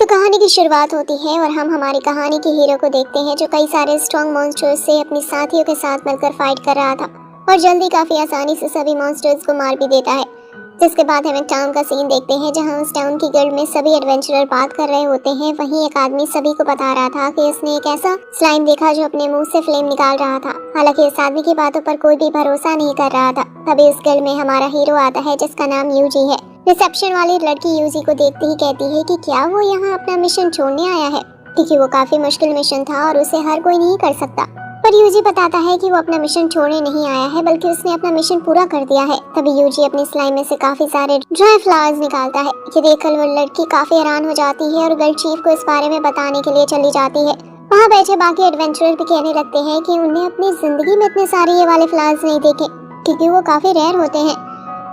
तो कहानी की शुरुआत होती है और हम हमारी कहानी के हीरो को देखते हैं जो कई सारे स्ट्रॉन्ग मॉन्स्टर्स से अपने साथियों के साथ मिलकर फाइट कर रहा था और जल्दी काफी आसानी से सभी मॉन्स्टर्स को मार भी देता है। जिसके बाद हम एक टाउन का सीन देखते हैं जहां उस टाउन की गिल्ड में सभी एडवेंचरर बात कर रहे होते हैं। वहीं एक आदमी सभी को बता रहा था कि उसने एक ऐसा स्लाइम देखा जो अपने मुंह से फ्लेम निकाल रहा था। हालांकि इस आदमी की बातों पर कोई भी भरोसा नहीं कर रहा था। तभी उस गिल्ड में हमारा हीरो आता है जिसका नाम यूजी है। रिसेप्शन वाली लड़की यूजी को देखते ही कहती है कि क्या वो यहाँ अपना मिशन छोड़ने आया है, क्योंकि वो काफी मुश्किल मिशन था और उसे हर कोई नहीं कर सकता। पर यूजी बताता है कि वो अपना मिशन छोड़ने नहीं आया है बल्कि उसने अपना मिशन पूरा कर दिया है। तभी यूजी अपनी स्लाइम में से काफी सारे ड्राई फ्लावर्स निकालता है। ये देखकर वो लड़की काफी हैरान हो जाती है और गिल्ड चीफ को इस बारे में बताने के लिए चली जाती है। वहाँ बैठे बाकी एडवेंचरर भी कहने लगते हैं कि उन्हें अपनी जिंदगी में इतने सारे ये वाले फ्लावर्स नहीं देखे, क्योंकि वो काफी रेयर होते हैं।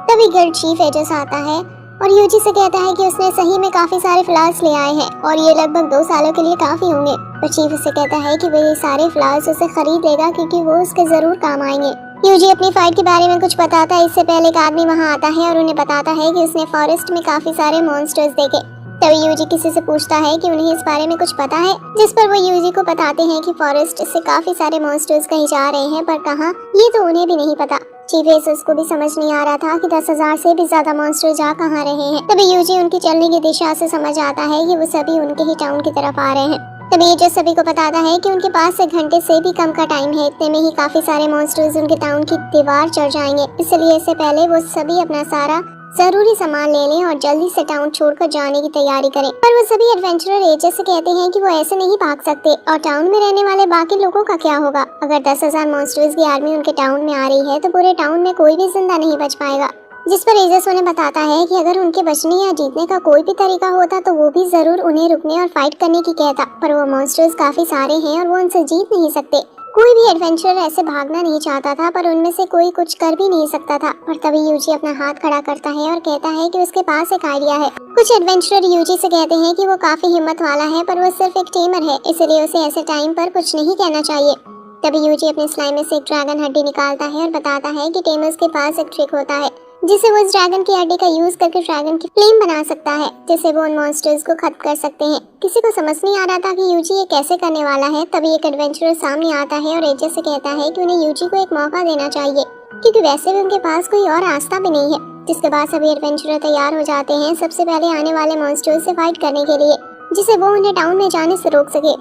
तभी गिल्ड चीफ एजस आता है और यूजी से कहता है कि उसने सही में काफी सारे फ्लावर्स ले आए हैं और ये लगभग 2 सालों के लिए काफी होंगे। पर चीफ उसे कहता है कि वो ये सारे फ्लावर्स उसे खरीद लेगा क्योंकि वो उसके जरूर काम आएंगे। यूजी अपनी फाइट के बारे में कुछ बताता है। इससे पहले एक आदमी वहाँ आता है और उन्हें बताता है कि उसने फॉरेस्ट में काफी सारे मॉन्स्टर्स देखे। तभी यूजी किसी से पूछता है कि उन्हें इस बारे में कुछ पता है, जिस पर वो यूजी को बताते हैं कि फॉरेस्ट से काफी सारे मॉन्स्टर्स कहीं जा रहे हैं, पर कहाँ ये तो उन्हें भी नहीं पता। चीफ एजस को भी समझ नहीं आ रहा था कि 10,000 से भी ज्यादा मॉन्स्टर जा कहाँ रहे हैं। तभी यूजी उनकी चलने की दिशा से समझ आता है कि वो सभी उनके ही टाउन की तरफ आ रहे हैं। तभी एजस सभी को बताता है कि उनके पास 1 घंटे से भी कम का टाइम है। इतने में ही काफी सारे मॉन्स्टर्स उनके टाउन की दीवार चढ़ जाएंगे, इसलिए इससे पहले वो सभी अपना सारा जरूरी सामान ले लें और जल्दी से टाउन छोड़कर जाने की तैयारी करें। पर वो सभी एडवेंचरर एजस से कहते हैं कि वो ऐसे नहीं भाग सकते और टाउन में रहने वाले बाकी लोगों का क्या होगा। अगर 10,000 मॉन्स्टर्स की आर्मी उनके टाउन में आ रही है तो पूरे टाउन में कोई भी जिंदा नहीं बच पाएगा। जिस पर एजस उन्हें बताता है कि अगर उनके बचने या जीतने का कोई भी तरीका होता तो वो भी जरूर उन्हें रुकने और फाइट करने की कहता, पर वो मॉन्स्टर्स काफी सारे हैं और वो उनसे जीत नहीं सकते। कोई भी एडवेंचरर ऐसे भागना नहीं चाहता था, पर उनमें से कोई कुछ कर भी नहीं सकता था। और तभी यूजी अपना हाथ खड़ा करता है और कहता है कि उसके पास एक आइडिया है। कुछ एडवेंचरर यूजी से कहते हैं कि वो काफी हिम्मत वाला है, पर वो सिर्फ एक टेमर है, इसलिए उसे ऐसे टाइम पर कुछ नहीं कहना चाहिए। तभी यूजी अपने स्लाइम में से एक ड्रैगन हड्डी निकालता है और बताता है कि टेमर्स के पास एक ट्रिक होता है जिसे वो इस ड्रैगन की हड्डी का यूज करके ड्रैगन की फ्लेम बना सकता है, जिससे वो उन मॉन्स्टर्स को खत्म कर सकते हैं। किसी को समझ नहीं आ रहा था कि यूजी ये कैसे करने वाला है। तभी एक एडवेंचरर सामने आता है और एजस से कहता है कि उन्हें यूजी को एक मौका देना चाहिए, क्योंकि वैसे भी उनके पास कोई और रास्ता भी नहीं है। जिसके बाद सभी एडवेंचरर तैयार हो जाते हैं सबसे पहले आने वाले मॉन्स्टर्स से फाइट करने के लिए, जिससे वो उन्हें टाउन में जाने से रोक सके।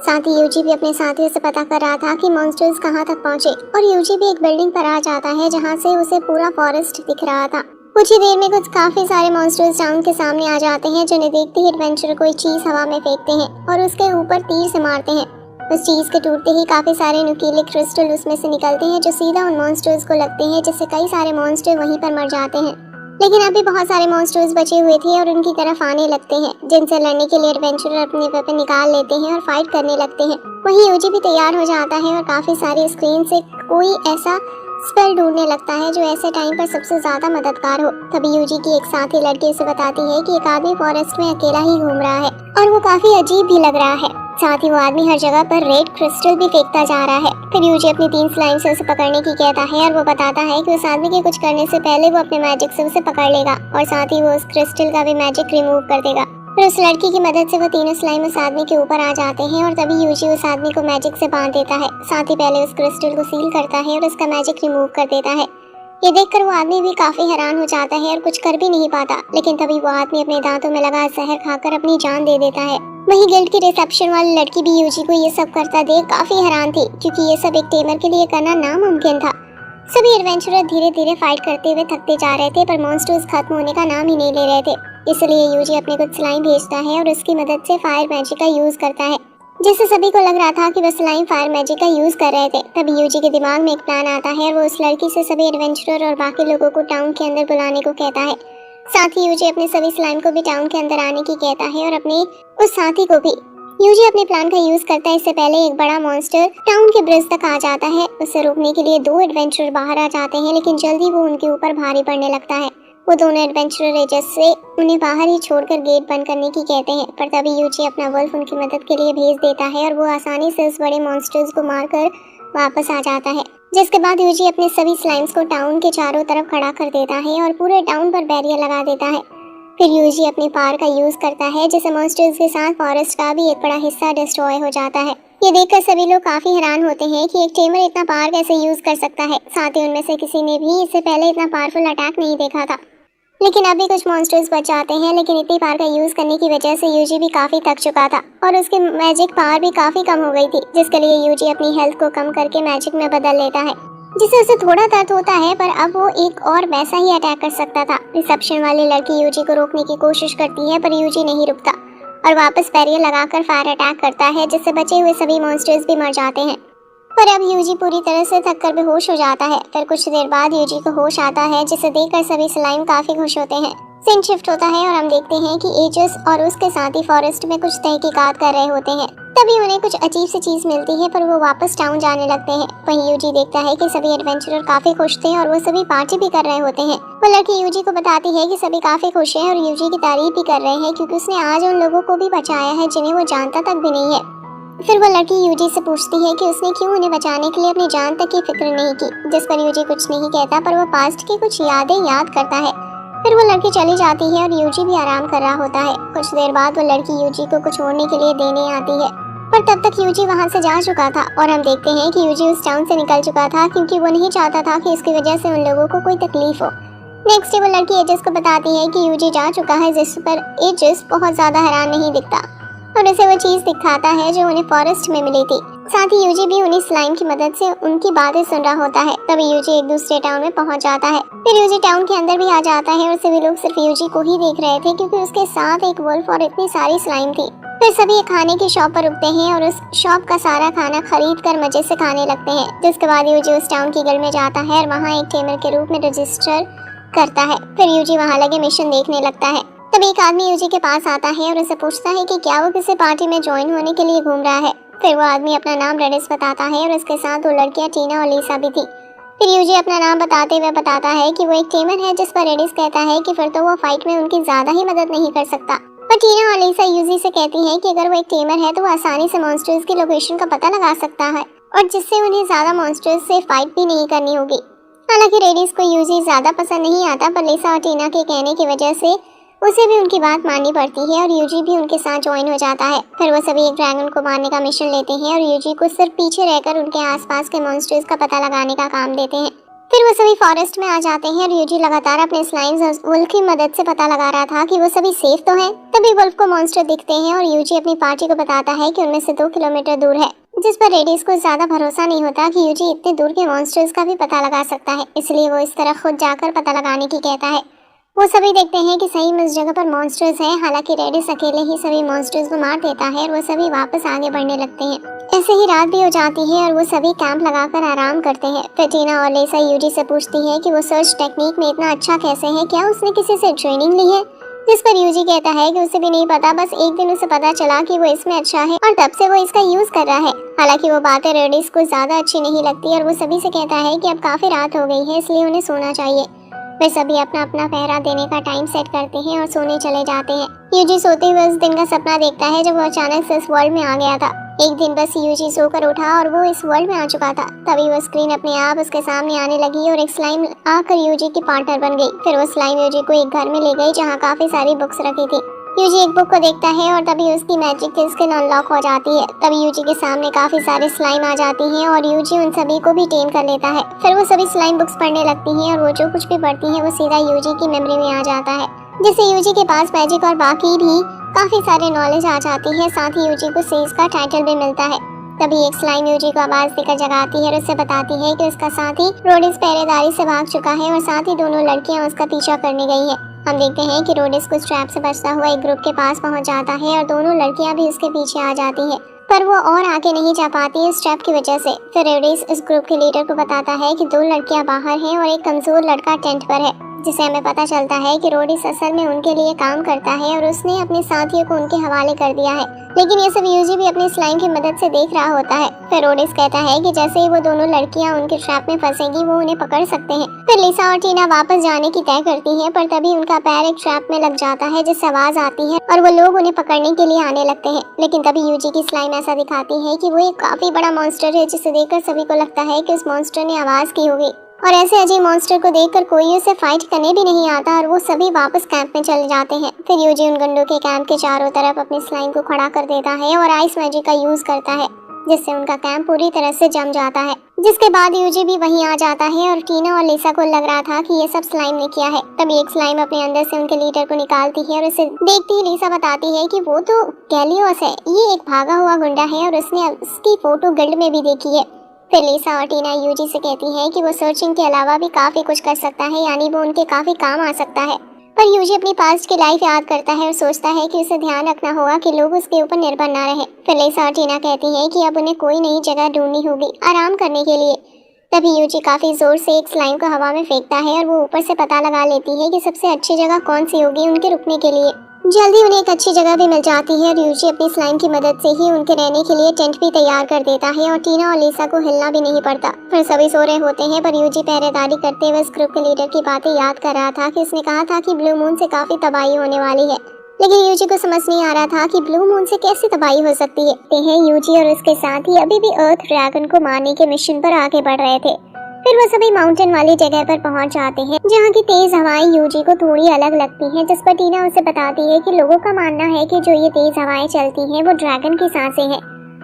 साथ ही यूजी भी अपने साथियों से पता कर रहा था कि मॉन्स्टर्स कहां तक पहुंचे और यूजी भी एक बिल्डिंग पर आ जाता है जहां से उसे पूरा फॉरेस्ट दिख रहा था। कुछ ही देर में कुछ काफी सारे मॉन्स्टर्स टाउन के सामने आ जाते हैं, जिन्हें देखते ही एडवेंचरर कोई चीज हवा में फेंकते हैं और उसके ऊपर तीर से मारते हैं। उस चीज के टूटते ही काफी सारे नुकीले क्रिस्टल उसमें से निकलते हैं जो सीधा उन मॉन्स्टर्स को लगते हैं, जिससे कई सारे मॉन्स्टर वहीं पर मर जाते हैं। लेकिन अभी बहुत सारे मॉन्स्टर्स बचे हुए थे और उनकी तरफ आने लगते हैं, जिनसे लड़ने के लिए एडवेंचरर अपने वेपन निकाल लेते हैं और फाइट करने लगते हैं। वहीं यूजी भी तैयार हो जाता है और काफी सारी स्क्रीन से कोई ऐसा स्पेल ढूंढने लगता है जो ऐसे टाइम पर सबसे ज्यादा मददगार हो। तभी यूजी की एक साथी लड़की उसे बताती है कि एक आदमी फॉरेस्ट में अकेला ही घूम रहा है और वो काफी अजीब भी लग रहा है। साथ ही वो आदमी हर जगह पर रेड क्रिस्टल भी फेंकता जा रहा है। फिर यूजी अपनी 3 स्लाइम से उसे पकड़ने की कहता है और वो बताता है कि उस आदमी के कुछ करने से पहले वो अपने मैजिक से उसे पकड़ लेगा और साथ ही वो उस क्रिस्टल का भी मैजिक रिमूव कर देगा। फिर उस लड़की की मदद से वो तीनों स्लाइम उस आदमी के ऊपर आ जाते हैं और तभी यूजी उस आदमी को मैजिक से बांध देता है। साथ ही पहले उस क्रिस्टल को सील करता है और उसका मैजिक रिमूव कर देता है। ये देखकर वो आदमी भी काफी हैरान हो जाता है और कुछ कर भी नहीं पाता। लेकिन तभी वो आदमी अपने दांतों में लगा जहर खाकर अपनी जान दे देता है। वहीं गिल्ड की रिसेप्शन वाली लड़की भी यूजी को ये सब करता देख काफी हैरान थी, क्योंकि ये सब एक टेमर के लिए करना नामुमकिन था। सभी एडवेंचरर धीरे धीरे फाइट करते हुए थकते जा रहे थे, पर मॉन्स्टर्स खत्म होने का नाम ही नहीं ले रहे थे। इसलिए यूजी अपने कुछ स्लाइम भेजता है और उसकी मदद से फायर मैजिक का यूज करता है, जिससे सभी को लग रहा था कि वो स्लाइम फायर मैजिक का यूज कर रहे थे। तभी यूजी के दिमाग में एक प्लान आता है और वो उस लड़की से सभी एडवेंचरर और बाकी लोगों को टाउन के अंदर बुलाने को कहता है। साथ ही यूजी अपने सभी स्लाइम को भी टाउन के अंदर आने की कहता है और अपने उस साथी को भी। यूजी अपने प्लान का यूज करता है। इससे पहले एक बड़ा मॉन्स्टर टाउन के ब्रिज तक आ जाता है। उसे रोकने के लिए 2 एडवेंचरर बाहर आ जाते हैं, लेकिन जल्दी वो उनके ऊपर भारी पड़ने लगता है। वो दोनों एडवेंचरर एजस से उन्हें बाहर ही छोड़कर गेट बंद करने की कहते हैं, पर तभी यूजी अपना वुल्फ उनकी मदद के लिए भेज देता है और वो आसानी से उस बड़े मॉन्स्टर्स को मारकर वापस आ जाता है। जिसके बाद यूजी अपने सभी स्लाइम्स को टाउन के चारों तरफ खड़ा कर देता है और पूरे टाउन पर बैरियर लगा देता है। फिर यूजी अपनी पावर का यूज करता है, जिससे मॉन्स्टर्स के साथ फॉरेस्ट का भी एक बड़ा हिस्सा डिस्ट्रॉय हो जाता है। ये देखकर सभी लोग काफी हैरान होते हैं कि एक टेमर इतना पावर कैसे यूज कर सकता है। साथ ही उनमें से किसी ने भी इससे पहले इतना पावरफुल अटैक नहीं देखा था। लेकिन अभी कुछ मॉन्स्टर्स बच जाते हैं, लेकिन इतनी पावर का यूज करने की वजह से यूजी भी काफी थक चुका था और उसकी मैजिक पावर भी काफी कम हो गई थी, जिसके लिए यूजी अपनी हेल्थ को कम करके मैजिक में बदल लेता है, जिससे उसे थोड़ा दर्द होता है, पर अब वो एक और वैसा ही अटैक कर सकता था। रिसेप्शन वाली लड़की यूजी को रोकने की कोशिश करती है, पर यूजी नहीं रुकता और वापस बैरियर लगाकर फायर अटैक करता है, जिससे बचे हुए सभी मॉन्स्टर्स भी मर जाते हैं। पर अब यूजी पूरी तरह से थककर बेहोश हो जाता है। फिर कुछ देर बाद यूजी को होश आता है, जिसे देखकर सभी स्लाइम काफी खुश होते हैं। सीन शिफ्ट होता है और हम देखते हैं कि एजस और उसके साथ ही फॉरेस्ट में कुछ तहकीकात कर रहे होते हैं। तभी उन्हें कुछ अजीब सी चीज मिलती है, पर वो वापस टाउन जाने लगते हैं। वहीं यूजी देखता है कि सभी एडवेंचरर काफी खुश थे और वो सभी पार्टी भी कर रहे होते हैं। वो लड़की यूजी को बताती है कि सभी काफी खुश हैं और यूजी की तारीफ भी कर रहे हैं, क्योंकि उसने आज उन लोगों को भी बचाया है जिन्हें वो जानता तक भी नहीं है। फिर वो लड़की यूजी से पूछती है कि उसने क्यों उन्हें बचाने के लिए अपनी जान तक की फिक्र नहीं की, जिस पर यूजी कुछ नहीं कहता, पर वो पास्ट की कुछ यादें याद करता है। फिर वो लड़की चली जाती है और यूजी भी आराम कर रहा होता है। कुछ देर बाद वो लड़की यूजी को कुछ ओढ़ने के लिए देने आती है, पर तब तक यूजी वहां से जा चुका था और हम देखते हैं कि यूजी उस टाउन से निकल चुका था, क्योंकि वो नहीं चाहता था कि इसकी वजह से उन लोगों को कोई तकलीफ हो। नेक्स्ट डे वो लड़की एजस को बताती है कि यूजी जा चुका है, जिस पर एजस बहुत ज्यादा हैरान नहीं दिखता और उसे वो चीज दिखाता है जो उन्हें फॉरेस्ट में मिली थी। साथ ही यूजी भी उन्हीं स्लाइम की मदद से उनकी बातें सुन रहा होता है। तभी यूजी एक दूसरे टाउन में पहुंच जाता है। फिर यूजी टाउन के अंदर भी आ जाता है और सभी लोग सिर्फ यूजी को ही देख रहे थे, क्योंकि उसके साथ एक वुल्फ और इतनी सारी स्लाइम थी। फिर सभी एक खाने की शॉप पर रुकते हैं और उस शॉप का सारा खाना खरीद कर मजे से खाने लगते हैं। जिसके बाद यूजी उस टाउन की गिल्ड में जाता है और वहाँ एक टेमर के रूप में रजिस्टर करता है। फिर यूजी वहाँ लगे मिशन देखने लगता है। तभी एक आदमी यूजी के पास आता है और उसे पूछता है कि क्या वो किसी पार्टी में ज्वाइन होने के लिए घूम रहा है। फिर वो आदमी अपना नाम रेडिस बताता है और उसके साथ 2 लड़कियां टीना और लीसा भी थी। फिर यूजी अपना नाम बताते हुए बताता है कि वो एक टेमर है, जिस पर रेडिस कहता है कि फिर तो वो फाइट में उनकी ज्यादा ही मदद नहीं कर सकता। पर टीना और लीसा यूजी से कहती हैं कि अगर वो एक टेमर है तो वो आसानी से मॉन्स्टर्स की लोकेशन का पता लगा सकता है और जिससे उन्हें ज्यादा मॉन्स्टर्स से फाइट भी नहीं करनी होगी। हालांकि रेडिस को यूजी ज्यादा पसंद नहीं आता, पर लीसा और टीना के कहने की वजह से उसे भी उनकी बात माननी पड़ती है और यूजी भी उनके साथ ज्वाइन हो जाता है। फिर वो सभी एक ड्रैगन को मारने का मिशन लेते हैं और यूजी को सिर्फ पीछे रहकर उनके आसपास के मॉन्स्टर्स का पता लगाने का काम देते हैं। फिर वो सभी फॉरेस्ट में आ जाते हैं और यूजी लगातार अपने स्लाइम्स और वुल्फ की मदद से पता लगा रहा था कि वो सभी सेफ तो हैं। तभी वुल्फ को मॉन्स्टर दिखते हैं और यूजी अपनी पार्टी को बताता है कि उनमें से 2 किलोमीटर दूर है, जिस पर रेडिस को ज्यादा भरोसा नहीं होता कि यूजी इतने दूर के मॉन्स्टर्स का भी पता लगा सकता है, इसलिए वो इस तरह खुद जाकर पता लगाने की कहता है। वो सभी देखते हैं कि सही में उस जगह पर मॉन्स्टर्स हैं। हालांकि रेडिस अकेले ही सभी मॉन्स्टर्स को मार देता है और वो सभी वापस आगे बढ़ने लगते हैं। ऐसे ही रात भी हो जाती है और वो सभी कैंप लगाकर आराम करते हैं। फिर टीना और लीसा यूजी से पूछती है कि वो सर्च टेक्निक में इतना अच्छा कैसे है, क्या उसने किसी से ट्रेनिंग ली है। जिस पर यूजी कहता है कि उसे भी नहीं पता, बस एक दिन उसे पता चला कि वो इसमें अच्छा है और तब से वो इसका यूज कर रहा है। हालांकि वो बातें रेडिस को ज्यादा अच्छी नहीं लगती और वो सभी से कहता है कि अब काफी रात हो गई है, इसलिए उन्हें सोना चाहिए। वे सभी अपना अपना पहरा देने का टाइम सेट करते हैं और सोने चले जाते हैं। यूजी सोते हुए उस दिन का सपना देखता है जब वो अचानक से इस वर्ल्ड में आ गया था। एक दिन बस यूजी सोकर उठा और वो इस वर्ल्ड में आ चुका था। तभी वो स्क्रीन अपने आप उसके सामने आने लगी और एक स्लाइम आकर यूजी की पार्टनर बन गई। फिर वो स्लाइम यूजी को एक घर में ले गई जहाँ काफी सारी बुक्स रखी थी। यूजी एक बुक को देखता है और तभी उसकी मैजिक स्किल अनलॉक हो जाती है। तभी यूजी के सामने काफी सारे स्लाइम आ जाती हैं और यूजी उन सभी को भी टेम कर लेता है। फिर वो सभी स्लाइम बुक्स पढ़ने लगती हैं और वो जो कुछ भी पढ़ती हैं वो सीधा यूजी की मेमोरी में आ जाता है, जिससे यूजी के पास मैजिक और बाकी भी काफी सारे नॉलेज आ जाती है। साथ ही यूजी को सेज का टाइटल भी मिलता है। तभी एक स्लाइम यूजी को आवाज देकर जगाती है और उससे बताती है कि उसका साथी रोडिस पहरेदारी से भाग चुका है और साथ ही दोनों लड़कियां उसका पीछा करने गई हैं। हम देखते हैं कि रोडिस को ट्रैप से बचता हुआ एक ग्रुप के पास पहुंच जाता है और दोनों लड़कियां भी उसके पीछे आ जाती हैं, पर वो और आगे नहीं जा पाती इस ट्रैप की वजह से। फिर रोडिस इस ग्रुप के लीडर को बताता है कि 2 लड़कियां बाहर हैं और एक कमजोर लड़का टेंट पर है, जिसे हमें पता चलता है कि रोडिस असल में उनके लिए काम करता है और उसने अपने साथियों को उनके हवाले कर दिया है। लेकिन ये सब यूजी भी अपने स्लाइम की मदद से देख रहा होता है। फिर रोडिस कहता है कि जैसे ही वो दोनों लड़कियां उनके ट्रैप में फंसेंगी वो उन्हें पकड़ सकते हैं। फिर लीसा और टीना वापस जाने की तय करती हैं, पर तभी उनका पैर एक ट्रैप में लग जाता है, जिससे आवाज आती है और वो लोग उन्हें पकड़ने के लिए आने लगते हैं। लेकिन तभी यूजी की स्लाइम ऐसा दिखाती है कि वो एक काफी बड़ा मॉन्स्टर है, जिसे देखकर सभी को लगता है कि उस मॉन्स्टर ने आवाज की होगी और ऐसे अजीब मॉन्स्टर को देखकर कोई उसे फाइट करने भी नहीं आता और वो सभी वापस कैंप में चले जाते हैं। फिर यूजी उन गुंडों के कैंप के चारों तरफ अपने स्लाइम को खड़ा कर देता है और आइस मैजिक का यूज करता है, जिससे उनका कैंप पूरी तरह से जम जाता है। जिसके बाद यूजी भी वहीं आ जाता है और टीना और लिसा को लग रहा था कि ये सब स्लाइम ने किया है। तभी एक स्लाइम अपने अंदर से उनके लीडर को निकालती है और उसे देखती ही लिसा बताती है कि वो तो गैलियोस है, ये एक भागा हुआ गुंडा है और उसने उसकी फोटो गिल्ड में भी देखी है। फिर लिसा और टीना यूजी से कहती है कि वो सर्चिंग के अलावा भी काफी कुछ कर सकता है, यानी वो उनके काफी काम आ सकता है। पर यूजी अपनी पास्ट की लाइफ याद करता है और सोचता है कि उसे ध्यान रखना होगा कि लोग उसके ऊपर निर्भर ना रहे। फिर लिसा और टीना कहती है कि अब उन्हें कोई नई जगह ढूंढनी होगी आराम करने के लिए। तभी यूजी काफी जोर से एक स्लाइम को हवा में फेंकता है और वो ऊपर से पता लगा लेती है कि सबसे अच्छी जगह कौन सी होगी उनके रुकने के लिए। जल्दी उन्हें एक अच्छी जगह भी मिल जाती है और यूजी अपनी स्लाइम की मदद से ही उनके रहने के लिए टेंट भी तैयार कर देता है और टीना और लिसा को हिलना भी नहीं पड़ता। फिर सभी सो रहे होते हैं, पर यूजी पहरेदारी करते हुए इस ग्रुप के लीडर की बातें याद कर रहा था कि उसने कहा था कि ब्लू मून से काफी तबाही होने वाली है। लेकिन यूजी को समझ नहीं आ रहा था कि ब्लू मून से कैसे तबाही हो सकती है। यूजी और उसके साथ ही अभी भी अर्थ ड्रैगन को मारने के मिशन पर आगे बढ़ रहे थे। फिर वो सभी माउंटेन वाली जगह पर पहुंच जाते हैं, जहाँ की तेज हवाएं यूजी को थोड़ी अलग लगती हैं, जिस पर टीना उसे बताती है कि लोगों का मानना है कि जो ये तेज हवाएं चलती हैं वो ड्रैगन की सांसें हैं।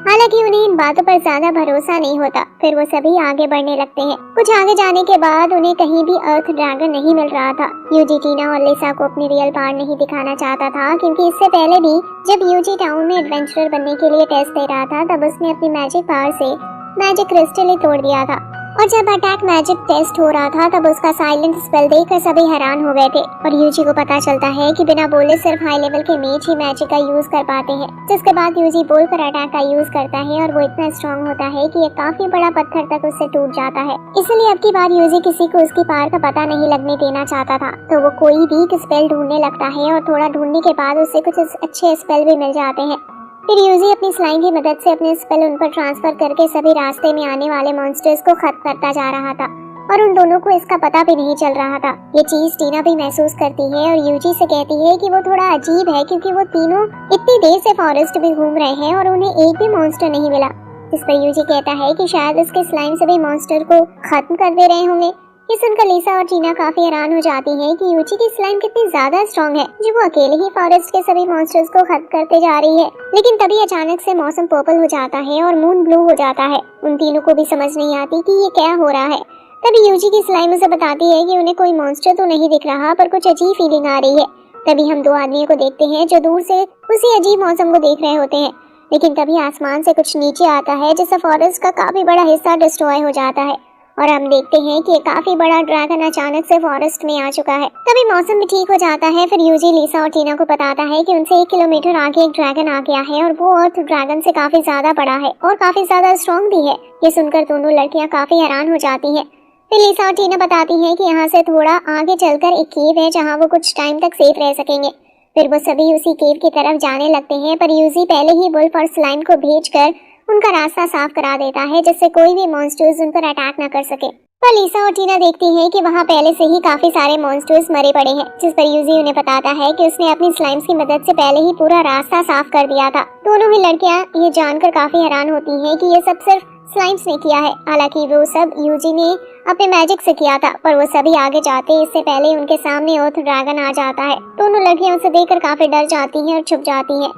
हालांकि उन्हें इन बातों पर ज्यादा भरोसा नहीं होता। फिर वो सभी आगे बढ़ने लगते हैं। कुछ आगे जाने के बाद उन्हें कहीं भी अर्थ ड्रैगन नहीं मिल रहा था। यूजी टीना और लिसा को अपनी रियल पावर नहीं दिखाना चाहता था, क्योंकि इससे पहले भी जब यूजी टाउन में एडवेंचरर बनने के लिए टेस्ट दे रहा था, तब उसने अपनी मैजिक पावर से मैजिक क्रिस्टल ही तोड़ दिया था। और जब अटैक मैजिक टेस्ट हो रहा था, तब उसका साइलेंट स्पेल देखकर सभी हैरान हो गए थे। और यूजी को पता चलता है कि बिना बोले सिर्फ हाई लेवल के मेज ही मैजिक का यूज कर पाते हैं। जिसके बाद यूजी बोलकर अटैक का यूज करता है और वो इतना स्ट्रॉन्ग होता है कि एक काफी बड़ा पत्थर तक उससे टूट जाता है। इसलिए अब की बार यूजी किसी को उसकी पावर का पता नहीं लगने देना चाहता था, तो वो कोई भी स्पेल ढूंढने लगता है और थोड़ा ढूंढने के बाद उसे कुछ अच्छे स्पेल भी मिल जाते हैं। फिर यूजी अपनी स्लाइम की मदद से अपने स्पेल उन पर ट्रांसफर करके सभी रास्ते में आने वाले मॉन्स्टर्स को खत्म करता जा रहा था, और उन दोनों को इसका पता भी नहीं चल रहा था। ये चीज टीना भी महसूस करती है और यूजी से कहती है कि वो थोड़ा अजीब है, क्योंकि वो तीनों इतनी देर से फॉरेस्ट में घूम रहे हैं और उन्हें एक भी मॉन्स्टर नहीं मिला। जिस पर यूजी कहता है कि शायद उसके स्लाइम सभी मॉन्स्टर को खत्म कर दे रहे होंगे। ये सुनकर लिसा और टीना काफी हैरान हो जाती हैं कि यूजी की स्लाइम कितनी ज्यादा स्ट्रॉन्ग है, जो वो अकेले ही फॉरेस्ट के सभी मॉन्स्टर्स को खत्म करते जा रही है। लेकिन तभी अचानक से मौसम पर्पल हो जाता है और मून ब्लू हो जाता है। उन तीनों को भी समझ नहीं आती कि ये क्या हो रहा है। तभी यूजी की स्लाइम उसे बताती है कि उन्हें कोई मॉन्स्टर तो नहीं दिख रहा, पर कुछ अजीब फीलिंग आ रही है। तभी हम दो आदमियों को देखते हैं जो दूर से उसी अजीब मौसम को देख रहे होते हैं। लेकिन तभी आसमान से कुछ नीचे आता है, जिससे फॉरेस्ट का काफी बड़ा हिस्सा डिस्ट्रॉय हो जाता है और हम देखते हैं कि एक काफी बड़ा ड्रैगन अचानक से फॉरेस्ट में आ चुका है। तभी मौसम भी ठीक हो जाता है। फिर यूजी लिसा और टीना को बताता है कि उनसे 1 किलोमीटर आगे एक ड्रैगन आ गया है और वो अर्थ ड्रैगन से काफी ज्यादा बड़ा है और काफी ज्यादा स्ट्रॉन्ग भी है। ये सुनकर दोनों लड़कियां काफी हैरान हो जाती हैं। फिर लिसा और टीना बताती हैं कि यहाँ से थोड़ा आगे चलकर एक केव है, जहाँ वो कुछ टाइम तक सेफ रह सकेंगे। फिर वो सभी उसी केव की तरफ जाने लगते हैं, पर यूजी पहले ही वुल्फ और स्लाइम को भेजकर उनका रास्ता साफ करा देता है, जिससे कोई भी मॉन्स्टर्स उन पर अटैक न कर सके। पर लिसा और टीना देखती हैं कि वहाँ पहले से ही काफी सारे मॉन्स्टर्स मरे पड़े हैं, जिस पर यूजी उन्हें बताता है कि उसने अपनी स्लाइम्स की मदद से पहले ही पूरा रास्ता साफ कर दिया था। दोनों ही लड़कियाँ ये जानकर काफी हैरान होती हैं कि ये सब सिर्फ स्लाइम्स ने किया है। हालांकि वो सब यूजी ने अपने मैजिक से किया था, पर वो सभी आगे जाते इससे पहले उनके सामने अर्थ ड्रैगन आ जाता है। दोनों लड़कियां उसे देखकर काफी डर जाती हैं और छुप जाती हैं।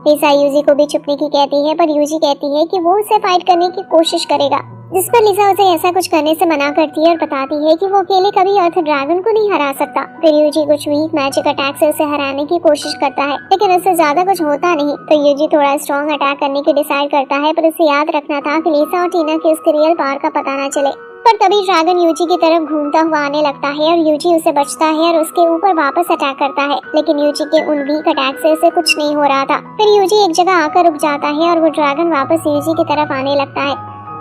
लिसा यूजी को भी छुपने की कहती है, पर यूजी कहती है कि वो उसे फाइट करने की कोशिश करेगा, जिस पर लिसा उसे ऐसा कुछ करने से मना करती है और बताती है कि वो अकेले कभी अर्थ ड्रैगन को नहीं हरा सकता। फिर यूजी कुछ वीक मैजिक अटैक से उसे हराने की कोशिश करता है, लेकिन उससे ज्यादा कुछ होता नहीं। तो यूजी थोड़ा स्ट्रॉन्ग अटैक करने की डिसाइड करता है, पर उसे याद रखना था कि लिसा और टीना की उसके रियल पावर का पता न चले। पर तभी ड्रैगन यूजी की तरफ घूमता हुआ आने लगता है और यूजी उसे बचता है और उसके ऊपर वापस अटैक करता है। लेकिन यूजी के उन वीक अटैक से उसे कुछ नहीं हो रहा था। फिर यूजी एक जगह आकर रुक जाता है और वो ड्रैगन वापस यूजी की तरफ आने लगता है।